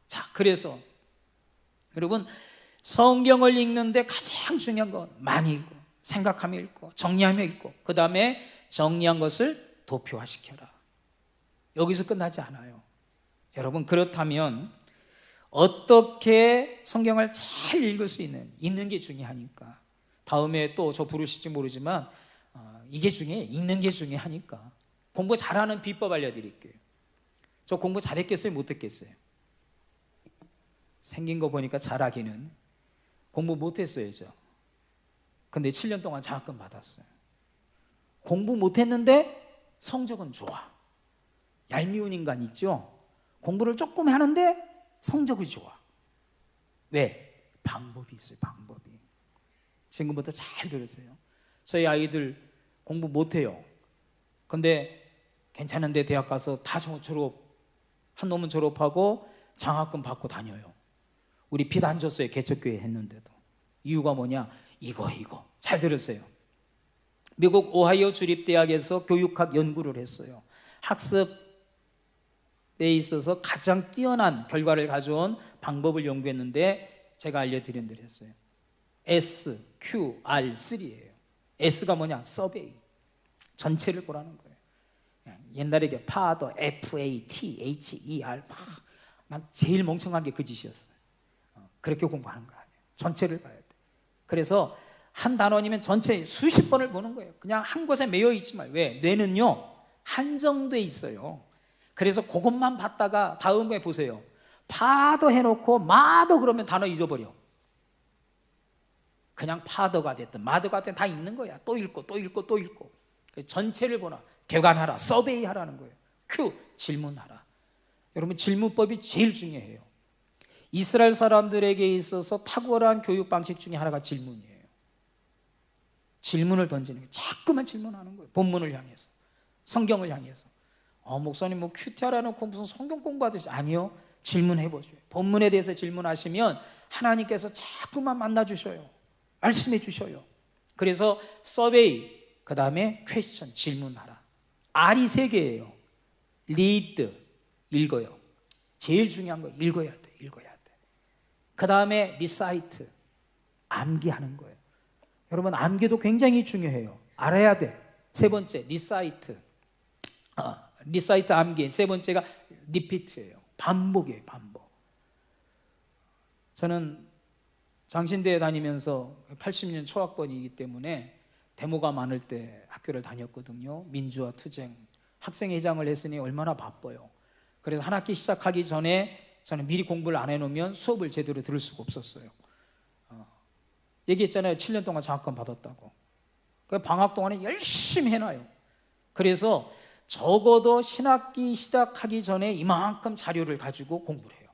자, 그래서 여러분, 성경을 읽는데 가장 중요한 건 많이 읽고 생각하며 읽고 정리하며 읽고 그 다음에 정리한 것을 도표화시켜라. 여기서 끝나지 않아요. 여러분, 그렇다면 어떻게 성경을 잘 읽을 수 읽는 게 중요하니까. 다음에 또 저 부르실지 모르지만 이게 중요해. 읽는 게 중요하니까. 공부 잘하는 비법 알려드릴게요. 저 공부 잘했겠어요? 못했겠어요? 생긴 거 보니까 잘하기는. 공부 못했어야죠. 근데 7년 동안 장학금 받았어요. 공부 못했는데 성적은 좋아. 얄미운 인간 있죠? 공부를 조금 하는데 성적이 좋아. 왜? 방법이 있어요. 방법이. 지금부터 잘 들으세요. 저희 아이들 공부 못해요. 근데 괜찮은데 대학 가서 다 한 놈은 졸업하고 장학금 받고 다녀요. 우리 빚 안 줬어요. 개척교회 했는데도. 이유가 뭐냐? 이거 잘 들으세요. 미국 오하이오 주립대학에서 교육학 연구를 했어요. 학습에 있어서 가장 뛰어난 결과를 가져온 방법을 연구했는데 제가 알려드린 대로 했어요. SQR3예요. S가 뭐냐? 서베이. 전체를 보라는 거예요. 옛날에 파더, FATHER. 난 제일 멍청한 게 그 짓이었어요. 그렇게 공부하는 거 아니에요. 전체를 봐야 돼. 그래서 한 단원이면 전체 수십 번을 보는 거예요. 그냥 한 곳에 매여 있지 말고. 왜? 뇌는요 한정돼 있어요. 그래서 그것만 봤다가 다음에 보세요. 파더 해놓고 마더 그러면 단어 잊어버려. 그냥 파더가 됐든 마더가 됐든 다 읽는 거야. 또 읽고 또 읽고 또 읽고. 전체를 보나. 개관하라. 서베이 하라는 거예요. Q. 질문하라. 여러분 질문법이 제일 중요해요. 이스라엘 사람들에게 있어서 탁월한 교육 방식 중에 하나가 질문이에요. 질문을 던지는 거예요. 자꾸만 질문하는 거예요. 본문을 향해서. 성경을 향해서. 목사님 뭐 큐티하라 놓고 무슨 성경 공부하듯이. 아니요. 질문해보세요. 본문에 대해서 질문하시면 하나님께서 자꾸만 만나주셔요. 말씀해 주셔요. 그래서 서베이, 그 다음에 퀘스천, 질문하라. R이 3개예요. 리드, 읽어요. 제일 중요한 거 읽어야 돼. 그 다음에 리사이트, 암기하는 거예요. 여러분 암기도 굉장히 중요해요. 알아야 돼. 3번째 리사이트, 리사이트 암기. 3번째가 리피트예요. 반복이에요. 반복. 저는 장신대에 다니면서 80년 초학번이기 때문에 데모가 많을 때 학교를 다녔거든요. 민주화 투쟁 학생회장을 했으니 얼마나 바빠요. 그래서 한 학기 시작하기 전에 저는 미리 공부를 안 해놓으면 수업을 제대로 들을 수가 없었어요. 얘기했잖아요. 7년 동안 장학금 받았다고. 방학 동안에 열심히 해놔요. 그래서 적어도 신학기 시작하기 전에 이만큼 자료를 가지고 공부를 해요.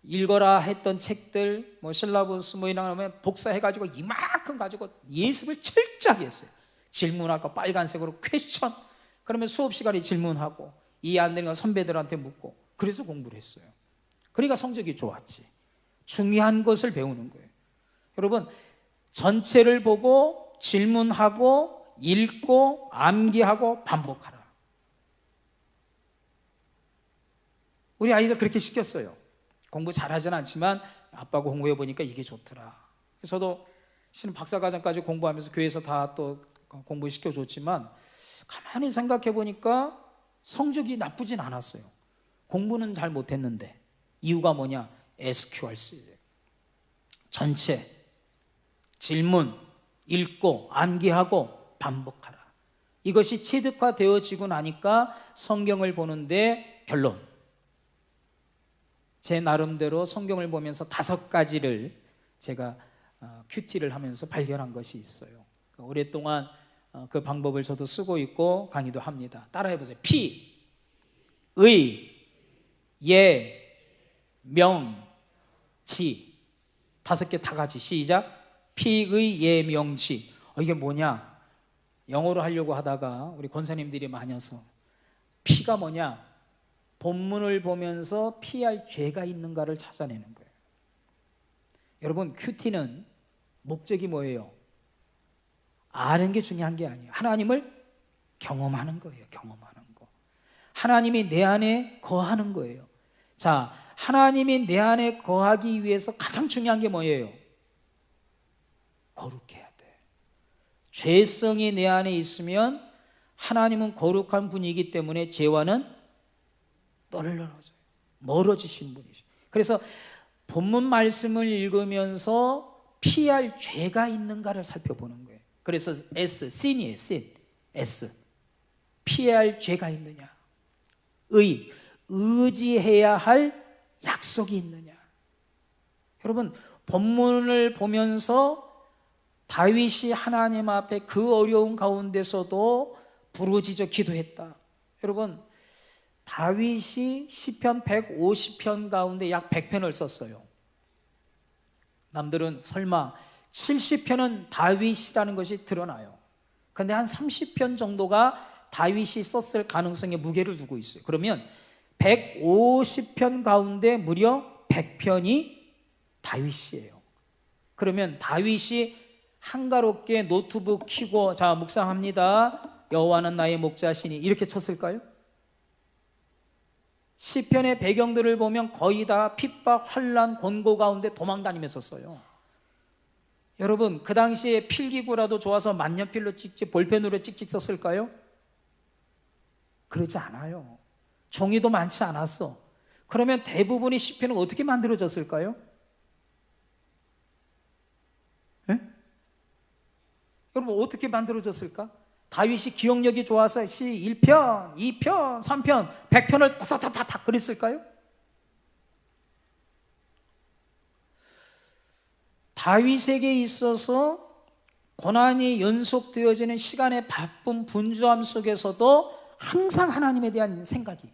읽어라 했던 책들, 뭐 실라부스 뭐 이런 거 복사해가지고 이만큼 가지고 예습을 철저하게 했어요. 질문하고 빨간색으로 퀘스천. 그러면 수업 시간에 질문하고 이해 안 되는 건 선배들한테 묻고. 그래서 공부를 했어요. 그러니까 성적이 좋았지. 중요한 것을 배우는 거예요. 여러분 전체를 보고 질문하고 읽고 암기하고 반복하라. 우리 아이들 그렇게 시켰어요. 공부 잘하진 않지만 아빠가 공부해 보니까 이게 좋더라. 저도 실은 박사과정까지 공부하면서 교회에서 다 또 공부시켜줬지만 가만히 생각해 보니까 성적이 나쁘진 않았어요. 공부는 잘 못했는데 이유가 뭐냐? SQRC. 전체, 질문, 읽고 암기하고 반복하라. 이것이 체득화되어지고 나니까 성경을 보는데 결론. 제 나름대로 성경을 보면서 5가지를 제가 큐티를 하면서 발견한 것이 있어요. 오랫동안 그 방법을 저도 쓰고 있고 강의도 합니다. 따라해보세요. 피, 의, 예, 명, 지. 5개 다 같이 시작. 피, 의, 예, 명, 지. 이게 뭐냐? 영어로 하려고 하다가 우리 권사님들이 많아서 피가 뭐냐? 본문을 보면서 피할 죄가 있는가를 찾아내는 거예요. 여러분 큐티는 목적이 뭐예요? 아는 게 중요한 게 아니에요. 하나님을 경험하는 거예요. 경험하는 거. 하나님이 내 안에 거하는 거예요. 자, 하나님이 내 안에 거하기 위해서 가장 중요한 게 뭐예요? 거룩해야 돼. 죄성이 내 안에 있으면 하나님은 거룩한 분이기 때문에 죄와는 떨어져요. 멀어지신 분이시죠. 그래서 본문 말씀을 읽으면서 피할 죄가 있는가를 살펴보는 거예요. 그래서 S, sin이에요. sin, S. 피할 죄가 있느냐. 의지해야 할 약속이 있느냐. 여러분, 본문을 보면서 다윗이 하나님 앞에 그 어려운 가운데서도 부르짖어 기도했다. 여러분, 다윗이 시편 150편 가운데 약 100편을 썼어요. 남들은 설마 70편은 다윗이라는 것이 드러나요. 그런데 한 30편 정도가 다윗이 썼을 가능성에 무게를 두고 있어요. 그러면 150편 가운데 무려 100편이 다윗이에요. 그러면 다윗이 한가롭게 노트북 켜고 자 묵상합니다. 여호와는 나의 목자시니 이렇게 쳤을까요? 시편의 배경들을 보면 거의 다 핍박, 환난, 권고 가운데 도망다니면서 써요. 여러분, 그 당시에 필기구라도 좋아서 만년필로 찍찍 볼펜으로 찍찍 썼을까요? 그러지 않아요. 종이도 많지 않았어. 그러면 대부분의 시편은 어떻게 만들어졌을까요? 에? 여러분, 어떻게 만들어졌을까? 다윗이 기억력이 좋아서 시 1편, 2편, 3편, 100편을 타타타타 그랬을까요? 다윗에게 있어서 고난이 연속되어지는 시간의 바쁜 분주함 속에서도 항상 하나님에 대한 생각이,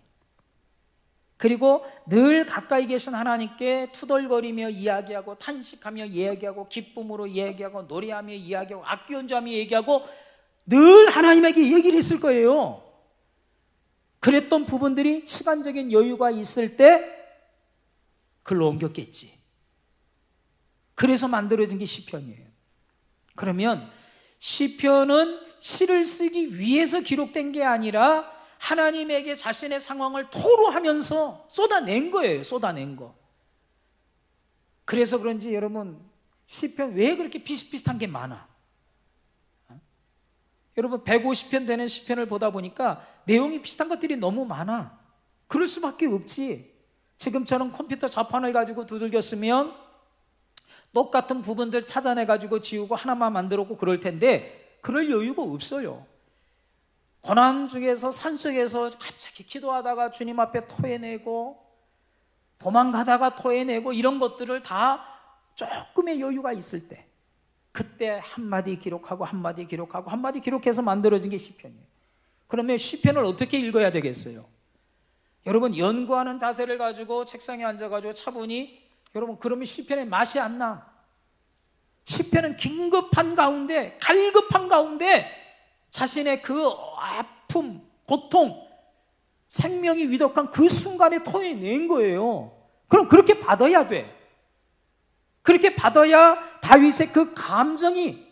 그리고 늘 가까이 계신 하나님께 투덜거리며 이야기하고 탄식하며 이야기하고 기쁨으로 이야기하고 노래하며 이야기하고 악기 연주하며 얘기하고 늘 하나님에게 얘기를 했을 거예요. 그랬던 부분들이 시간적인 여유가 있을 때 글로 옮겼겠지. 그래서 만들어진 게 시편이에요. 그러면 시편은 시를 쓰기 위해서 기록된 게 아니라 하나님에게 자신의 상황을 토로하면서 쏟아낸 거예요. 쏟아낸 거. 그래서 그런지 여러분, 시편 왜 그렇게 비슷비슷한 게 많아? 여러분, 150편 되는 시편을 보다 보니까 내용이 비슷한 것들이 너무 많아. 그럴 수밖에 없지. 지금처럼 컴퓨터 자판을 가지고 두들겨 쓰면 똑같은 부분들 찾아내가지고 지우고 하나만 만들었고 그럴 텐데 그럴 여유가 없어요. 고난 중에서 산속에서 갑자기 기도하다가 주님 앞에 토해내고 도망가다가 토해내고 이런 것들을 다 조금의 여유가 있을 때 그때 한마디 기록하고 한마디 기록하고 한마디 기록해서 만들어진 게 시편이에요. 그러면 시편을 어떻게 읽어야 되겠어요? 여러분, 연구하는 자세를 가지고 책상에 앉아가지고 차분히, 여러분, 그러면 시편의 맛이 안 나. 시편은 긴급한 가운데, 갈급한 가운데 자신의 그 아픔, 고통, 생명이 위독한 그 순간에 토해낸 거예요. 그럼 그렇게 받아야 돼. 그렇게 받아야 다윗의 그 감정이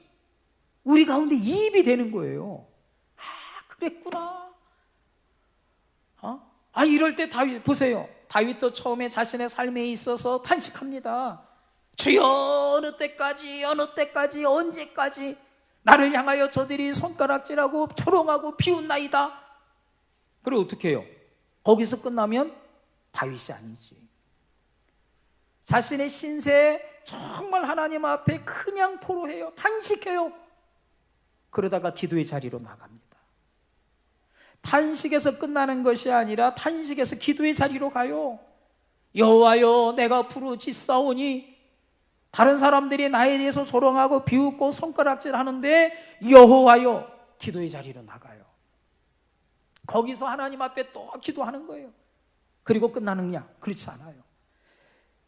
우리 가운데 이입이 되는 거예요. 아, 그랬구나. 이럴 때 다윗 보세요. 다윗도 처음에 자신의 삶에 있어서 탄식합니다. 주여, 어느 때까지 언제까지 나를 향하여 저들이 손가락질하고 초롱하고 비웃나이다. 그리고 어떻게 해요? 거기서 끝나면 다윗이 아니지. 자신의 신세에 정말 하나님 앞에 그냥 토로해요. 탄식해요. 그러다가 기도의 자리로 나갑니다. 탄식에서 끝나는 것이 아니라 탄식에서 기도의 자리로 가요. 여호와여, 내가 부르짖사오니, 다른 사람들이 나에 대해서 조롱하고 비웃고 손가락질 하는데 여호와여, 기도의 자리로 나가요. 거기서 하나님 앞에 또 기도하는 거예요. 그리고 끝나느냐? 그렇지 않아요.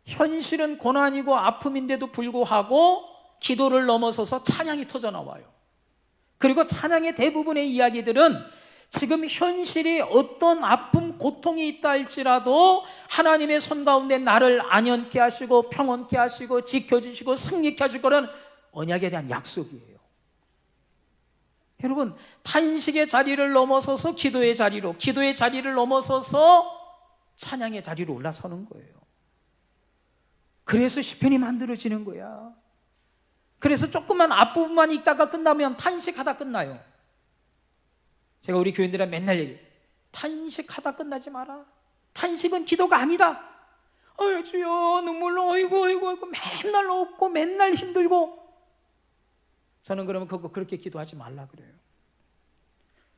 현실은 고난이고 아픔인데도 불구하고 기도를 넘어서서 찬양이 터져나와요. 그리고 찬양의 대부분의 이야기들은 지금 현실이 어떤 아픔, 고통이 있다 할지라도 하나님의 손 가운데 나를 안연케 하시고 평온케 하시고 지켜주시고 승리케 하실 거는 언약에 대한 약속이에요. 여러분, 탄식의 자리를 넘어서서 기도의 자리로, 기도의 자리를 넘어서서 찬양의 자리로 올라서는 거예요. 그래서 시편이 만들어지는 거야. 그래서 조금만 앞부분만 읽다가 끝나면 탄식하다 끝나요. 제가 우리 교인들한테 맨날 얘기해요. 탄식하다 끝나지 마라. 탄식은 기도가 아니다. 주여 눈물로 어이구 맨날 없고 맨날 힘들고. 저는 그러면 그렇게 기도하지 말라 그래요.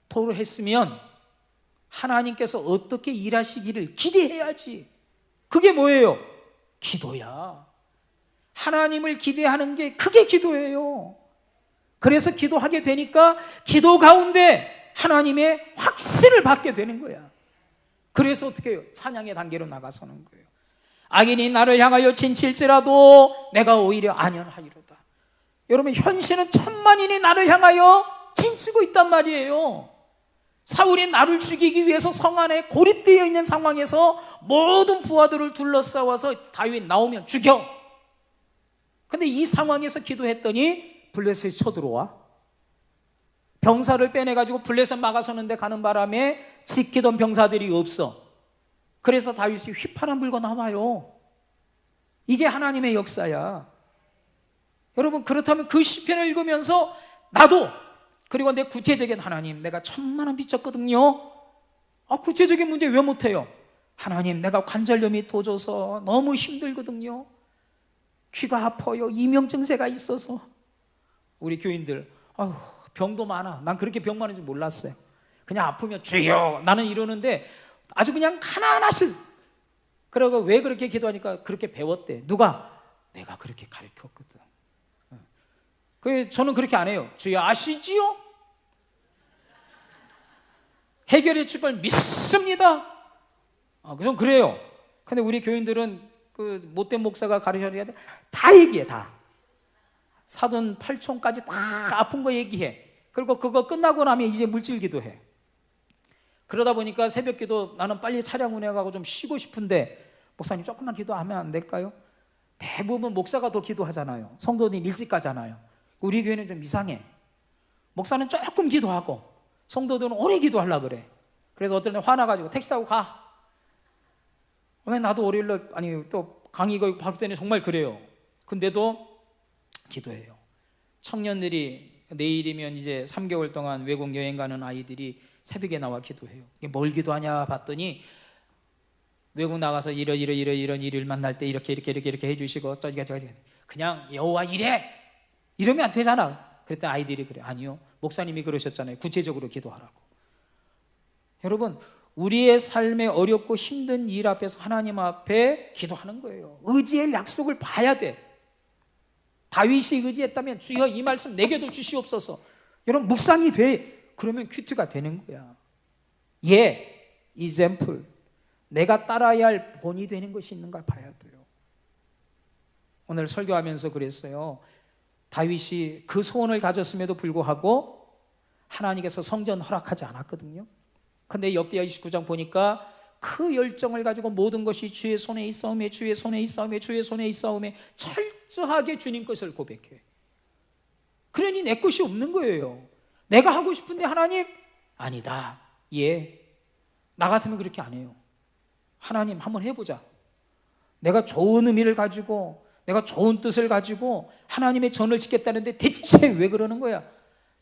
토로했으면 하나님께서 어떻게 일하시기를 기대해야지. 그게 뭐예요? 기도야. 하나님을 기대하는 게 그게 기도예요. 그래서 기도하게 되니까 기도 가운데 하나님의 확신을 받게 되는 거야. 그래서 어떻게 해요? 찬양의 단계로 나가서는 거예요. 악인이 나를 향하여 진칠지라도 내가 오히려 안연하리로다. 여러분, 현실은 천만인이 나를 향하여 진치고 있단 말이에요. 사울이 나를 죽이기 위해서 성 안에 고립되어 있는 상황에서 모든 부하들을 둘러싸워서 다윗 나오면 죽여. 근데 이 상황에서 기도했더니 블레셋이 쳐들어와. 병사를 빼내가지고 블레셋 막아서는데 가는 바람에 지키던 병사들이 없어. 그래서 다윗이 휘파람 불고 나와요. 이게 하나님의 역사야. 여러분, 그렇다면 그 시편을 읽으면서 나도, 그리고 내 구체적인 하나님, 내가 1,000,000원 빚졌거든요. 구체적인 문제 왜 못해요? 하나님, 내가 관절염이 도져서 너무 힘들거든요. 귀가 아파요. 이명증세가 있어서. 우리 교인들, 병도 많아. 난 그렇게 병 많은지 몰랐어요. 그냥 아프면 주여 나는 이러는데 아주 그냥 하나하나씩. 그러고 왜 그렇게 기도하니까 그렇게 배웠대. 누가? 내가 그렇게 가르쳤거든. 저는 그렇게 안 해요. 주여 아시지요? 해결해 줄 걸 믿습니다. 전 그래요. 근데 우리 교인들은 그 못된 목사가 가르쳐야 돼. 다 얘기해, 다. 사돈 8촌까지 다 아픈 거 얘기해. 그리고 그거 끝나고 나면 이제 물질 기도해. 그러다 보니까 새벽 기도, 나는 빨리 차량 운행하고 좀 쉬고 싶은데 목사님 조금만 기도하면 안 될까요? 대부분 목사가 더 기도하잖아요. 성도들이 일찍 가잖아요. 우리 교회는 좀 이상해. 목사는 조금 기도하고 성도들은 오래 기도하려고 그래. 그래서 어떨 때 화나가지고 택시 타고 가. 왜 나도 월요일날, 또 강의 거기 바로 때는 정말 그래요. 근데도 기도해요. 청년들이 내일이면 이제 3개월 동안 외국 여행 가는 아이들이 새벽에 나와 기도해요. 뭘 기도하냐 봤더니 외국 나가서 이런 일을 만날 때 이렇게 해주시고 그냥 여호와 이래 이러면 안 되잖아. 그랬더니 아이들이 그래. 아니요, 목사님이 그러셨잖아요. 구체적으로 기도하라고. 여러분, 우리의 삶에 어렵고 힘든 일 앞에서 하나님 앞에 기도하는 거예요. 의지의 약속을 봐야 돼. 다윗이 의지했다면 주여 이 말씀 내게도 주시옵소서. 여러분, 묵상이 돼. 그러면 큐티가 되는 거야. example. 내가 따라야 할 본이 되는 것이 있는가 봐야 돼요. 오늘 설교하면서 그랬어요. 다윗이 그 소원을 가졌음에도 불구하고 하나님께서 성전 허락하지 않았거든요. 근데 역대하 29장 보니까 그 열정을 가지고 모든 것이 주의 손에 있사오매 주의 손에 있사오매 주의 손에 있사오매 철저하게 주님 것을 고백해. 그러니 내 것이 없는 거예요. 내가 하고 싶은데 하나님 아니다. 나 같으면 그렇게 안 해요. 하나님 한번 해보자. 내가 좋은 의미를 가지고 내가 좋은 뜻을 가지고 하나님의 전을 짓겠다는데 대체 왜 그러는 거야?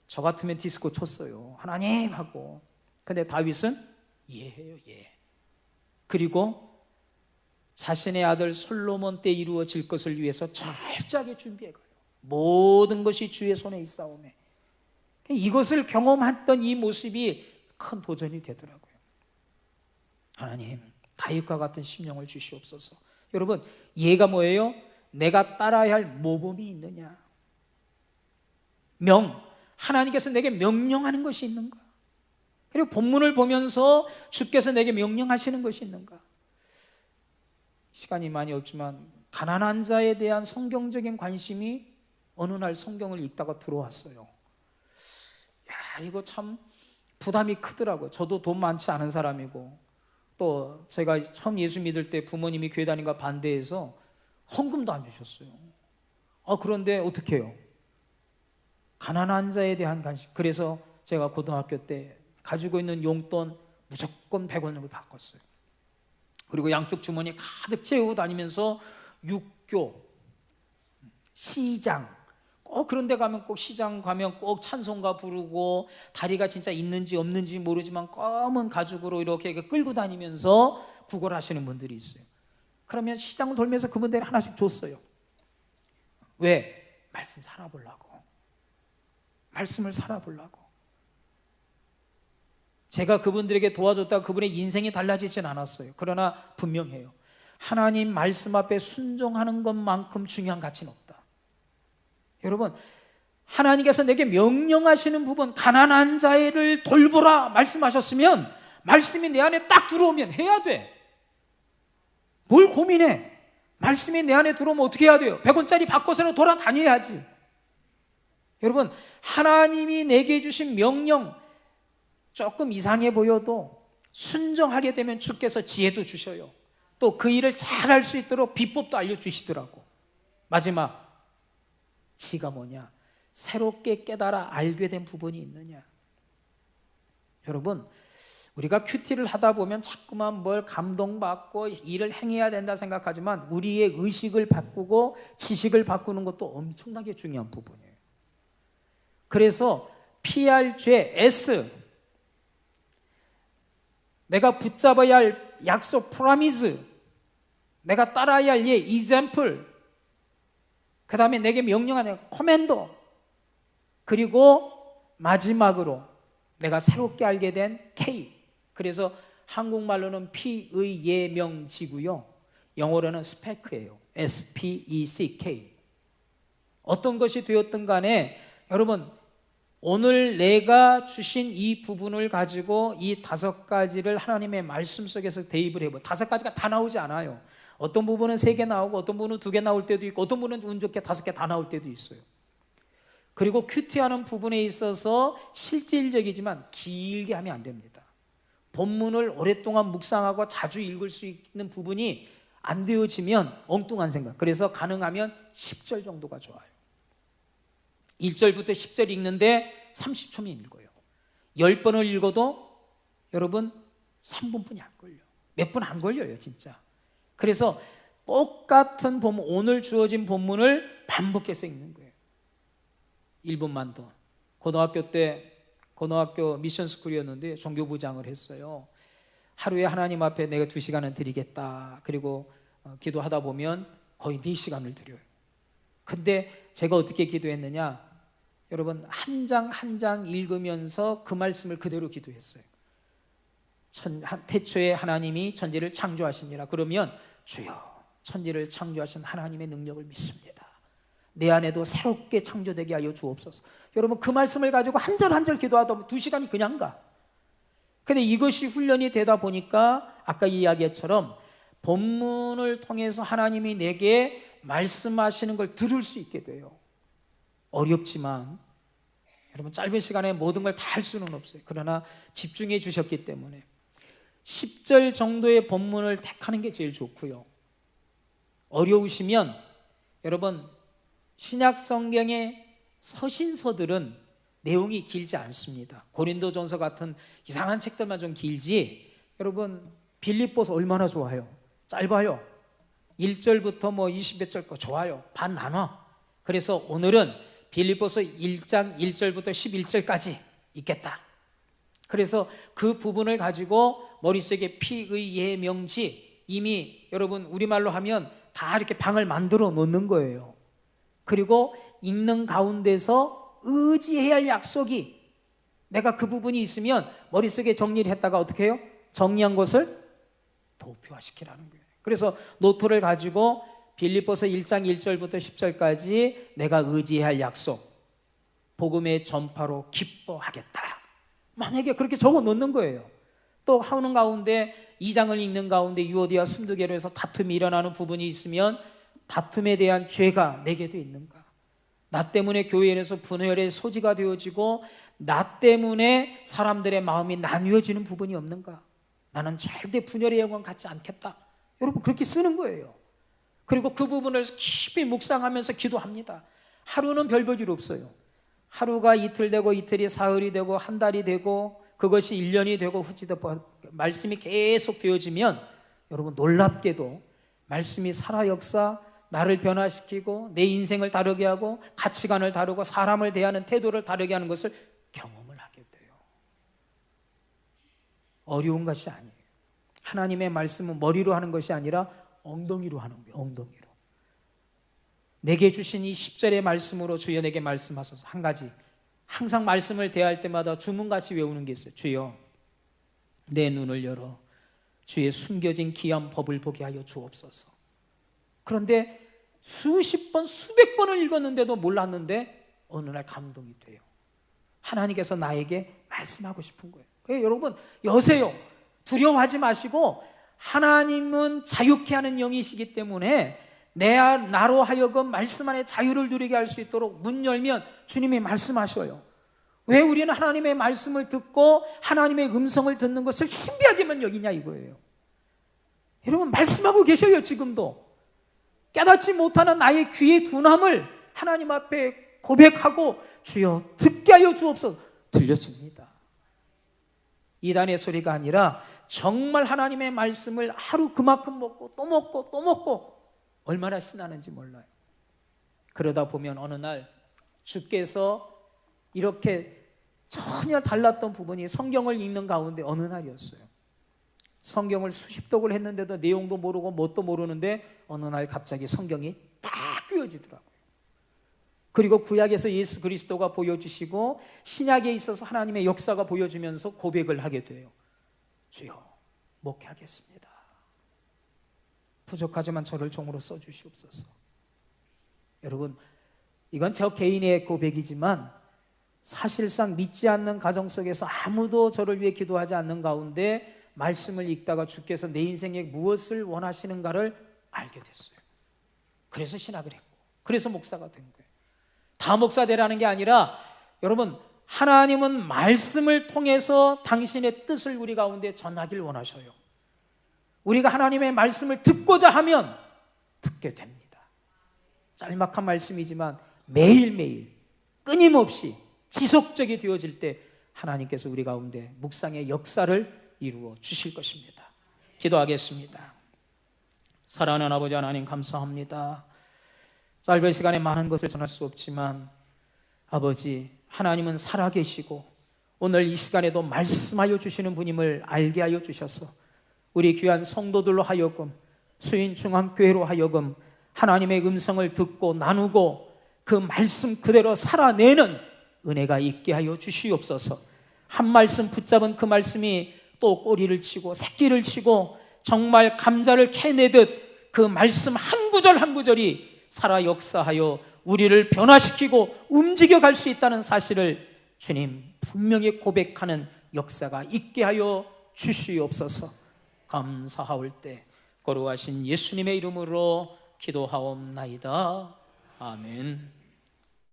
저 같으면 디스코 쳤어요. 하나님 하고. 근데 다윗은 해요. 그리고 자신의 아들 솔로몬 때 이루어질 것을 위해서 철저하게 준비해가요. 모든 것이 주의 손에 있사오매. 이것을 경험했던 이 모습이 큰 도전이 되더라고요. 하나님, 다윗과 같은 심령을 주시옵소서. 여러분, 얘가 뭐예요? 내가 따라야 할 모범이 있느냐? 하나님께서 내게 명령하는 것이 있는가? 그리고 본문을 보면서 주께서 내게 명령하시는 것이 있는가? 시간이 많이 없지만 가난한 자에 대한 성경적인 관심이 어느 날 성경을 읽다가 들어왔어요. 이거 참 부담이 크더라고요. 저도 돈 많지 않은 사람이고 또 제가 처음 예수 믿을 때 부모님이 교회 다니는 거 반대해서 헌금도 안 주셨어요. 그런데 어떻게 해요? 가난한 자에 대한 관심. 그래서 제가 고등학교 때 가지고 있는 용돈 무조건 100원으로 바꿨어요. 그리고 양쪽 주머니 가득 채우고 다니면서 육교, 시장, 꼭 그런 데 가면 꼭 시장 가면 꼭 찬송가 부르고 다리가 진짜 있는지 없는지 모르지만 검은 가죽으로 이렇게 끌고 다니면서 구걸하시는 분들이 있어요. 그러면 시장 돌면서 그분들이 하나씩 줬어요. 왜? 말씀 살아보려고. 말씀을 살아보려고. 제가 그분들에게 도와줬다가 그분의 인생이 달라지진 않았어요. 그러나 분명해요. 하나님 말씀 앞에 순종하는 것만큼 중요한 가치는 없다. 여러분, 하나님께서 내게 명령하시는 부분, 가난한 자를 돌보라 말씀하셨으면 말씀이 내 안에 딱 들어오면 해야 돼. 뭘 고민해? 말씀이 내 안에 들어오면 어떻게 해야 돼요? 100원짜리 바꿔서는 돌아다녀야지. 여러분, 하나님이 내게 주신 명령 조금 이상해 보여도 순종하게 되면 주께서 지혜도 주셔요. 또 그 일을 잘할 수 있도록 비법도 알려주시더라고. 마지막, 지가 뭐냐? 새롭게 깨달아 알게 된 부분이 있느냐? 여러분, 우리가 큐티를 하다 보면 자꾸만 뭘 감동받고 일을 행해야 된다 생각하지만 우리의 의식을 바꾸고 지식을 바꾸는 것도 엄청나게 중요한 부분이에요. 그래서 PR 죄 S, 내가 붙잡아야 할 약속 프라미스, 내가 따라야 할 예 example, 그 다음에 내게 명령하는 커맨더, 그리고 마지막으로 내가 새롭게 알게 된 K. 그래서 한국말로는 P의 예명지고요, 영어로는 스페크예요. SPECK. 어떤 것이 되었든 간에 여러분, 오늘 내가 주신 이 부분을 가지고 이 5가지를 하나님의 말씀 속에서 대입을 해봐. 5가지가 다 나오지 않아요. 어떤 부분은 3개 나오고 어떤 부분은 2개 나올 때도 있고 어떤 부분은 운 좋게 5개 다 나올 때도 있어요. 그리고 큐티하는 부분에 있어서 실질적이지만 길게 하면 안 됩니다. 본문을 오랫동안 묵상하고 자주 읽을 수 있는 부분이 안 되어지면 엉뚱한 생각. 그래서 가능하면 10절 정도가 좋아요. 1절부터 10절 읽는데 30초면 읽어요. 10번을 읽어도 여러분 3분뿐이 안 걸려. 몇 분 안 걸려요 진짜. 그래서 똑같은 본문, 오늘 주어진 본문을 반복해서 읽는 거예요. 1분만 더. 고등학교 때 고등학교 미션 스쿨이었는데 종교부장을 했어요. 하루에 하나님 앞에 내가 2시간은 드리겠다. 그리고 기도하다 보면 거의 4시간을 드려요. 근데 제가 어떻게 기도했느냐? 여러분, 한 장 한 장 읽으면서 그 말씀을 그대로 기도했어요. 태초에 하나님이 천지를 창조하시니라. 그러면 주여, 천지를 창조하신 하나님의 능력을 믿습니다. 내 안에도 새롭게 창조되게 하여 주옵소서. 여러분, 그 말씀을 가지고 한 절 한 절 기도하다 보면 2시간이 그냥 가. 근데 이것이 훈련이 되다 보니까 아까 이야기처럼 본문을 통해서 하나님이 내게 말씀하시는 걸 들을 수 있게 돼요. 어렵지만 여러분, 짧은 시간에 모든 걸 다 할 수는 없어요. 그러나 집중해 주셨기 때문에 10절 정도의 본문을 택하는 게 제일 좋고요. 어려우시면 여러분, 신약 성경의 서신서들은 내용이 길지 않습니다. 고린도전서 같은 이상한 책들만 좀 길지, 여러분 빌립보서 얼마나 좋아요. 짧아요. 1절부터 뭐 20몇 절 거 좋아요. 반 나눠. 그래서 오늘은 빌립보서 1장 1절부터 11절까지 읽겠다. 그래서 그 부분을 가지고 머릿속에 피의 예명지, 이미 여러분 우리말로 하면 다 이렇게 방을 만들어 놓는 거예요. 그리고 읽는 가운데서 의지해야 할 약속이, 내가 그 부분이 있으면 머릿속에 정리를 했다가 어떻게 해요? 정리한 것을 도표화시키라는 거예요. 그래서 노트를 가지고 빌립보서 1장 1절부터 10절까지 내가 의지해야 할 약속, 복음의 전파로 기뻐하겠다. 만약에 그렇게 적어 놓는 거예요. 또 하는 가운데 2장을 읽는 가운데 유오디아 순두개로 해서 다툼이 일어나는 부분이 있으면 다툼에 대한 죄가 내게도 있는가? 나 때문에 교회에서 분열의 소지가 되어지고 나 때문에 사람들의 마음이 나뉘어지는 부분이 없는가? 나는 절대 분열의 영광 갖지 않겠다. 여러분, 그렇게 쓰는 거예요. 그리고 그 부분을 깊이 묵상하면서 기도합니다. 하루는 별 볼 일 없어요. 하루가 이틀 되고 이틀이 사흘이 되고 한 달이 되고 그것이 1년이 되고 말씀이 계속 되어지면 여러분, 놀랍게도 말씀이 살아 역사, 나를 변화시키고 내 인생을 다르게 하고 가치관을 다르고 사람을 대하는 태도를 다르게 하는 것을 경험을 하게 돼요. 어려운 것이 아니에요. 하나님의 말씀은 머리로 하는 것이 아니라 엉덩이로 하는 거예요. 엉덩이로. 내게 주신 이 10절의 말씀으로 주여 내게 말씀하소서. 한 가지, 항상 말씀을 대할 때마다 주문같이 외우는 게 있어요. 주여 내 눈을 열어 주의 숨겨진 귀한 법을 보게 하여 주옵소서. 그런데 수십 번 수백 번을 읽었는데도 몰랐는데 어느 날 감동이 돼요. 하나님께서 나에게 말씀하고 싶은 거예요. 그래서 여러분 여세요. 두려워하지 마시고, 하나님은 자유케 하는 영이시기 때문에 나로 하여금 말씀 안에 자유를 누리게 할 수 있도록 문 열면 주님이 말씀하셔요. 왜 우리는 하나님의 말씀을 듣고 하나님의 음성을 듣는 것을 신비하게만 여기냐 이거예요. 여러분 말씀하고 계셔요. 지금도 깨닫지 못하는 나의 귀의 둔함을 하나님 앞에 고백하고 주여 듣게 하여 주옵소서. 들려집니다. 이단의 소리가 아니라 정말 하나님의 말씀을 하루 그만큼 먹고 또 먹고 또 먹고 얼마나 신나는지 몰라요. 그러다 보면 어느 날 주께서 이렇게 전혀 달랐던 부분이 성경을 읽는 가운데 어느 날이었어요. 성경을 수십 독을 했는데도 내용도 모르고 뭣도 모르는데 어느 날 갑자기 성경이 딱 꿰어지더라고요. 그리고 구약에서 예수 그리스도가 보여주시고 신약에 있어서 하나님의 역사가 보여주면서 고백을 하게 돼요. 주여 목회하겠습니다. 부족하지만 저를 종으로 써주시옵소서. 여러분 이건 저 개인의 고백이지만 사실상 믿지 않는 가정 속에서 아무도 저를 위해 기도하지 않는 가운데 말씀을 읽다가 주께서 내 인생에 무엇을 원하시는가를 알게 됐어요. 그래서 신학을 했고 그래서 목사가 된 거예요. 다 목사 되라는 게 아니라 여러분 하나님은 말씀을 통해서 당신의 뜻을 우리 가운데 전하길 원하셔요. 우리가 하나님의 말씀을 듣고자 하면 듣게 됩니다. 짤막한 말씀이지만 매일매일 끊임없이 지속적이 되어질 때 하나님께서 우리 가운데 묵상의 역사를 이루어 주실 것입니다. 기도하겠습니다. 사랑하는 아버지 하나님 감사합니다. 짧은 시간에 많은 것을 전할 수 없지만 아버지 하나님은 살아계시고 오늘 이 시간에도 말씀하여 주시는 분임을 알게 하여 주셔서 우리 귀한 성도들로 하여금 수인중앙교회로 하여금 하나님의 음성을 듣고 나누고 그 말씀 그대로 살아내는 은혜가 있게 하여 주시옵소서. 한 말씀 붙잡은 그 말씀이 또 꼬리를 치고 새끼를 치고 정말 감자를 캐내듯 그 말씀 한 구절 한 구절이 살아 역사하여 우리를 변화시키고 움직여갈 수 있다는 사실을 주님 분명히 고백하는 역사가 있게 하여 주시옵소서. 감사하올 때 거룩하신 예수님의 이름으로 기도하옵나이다. 아멘.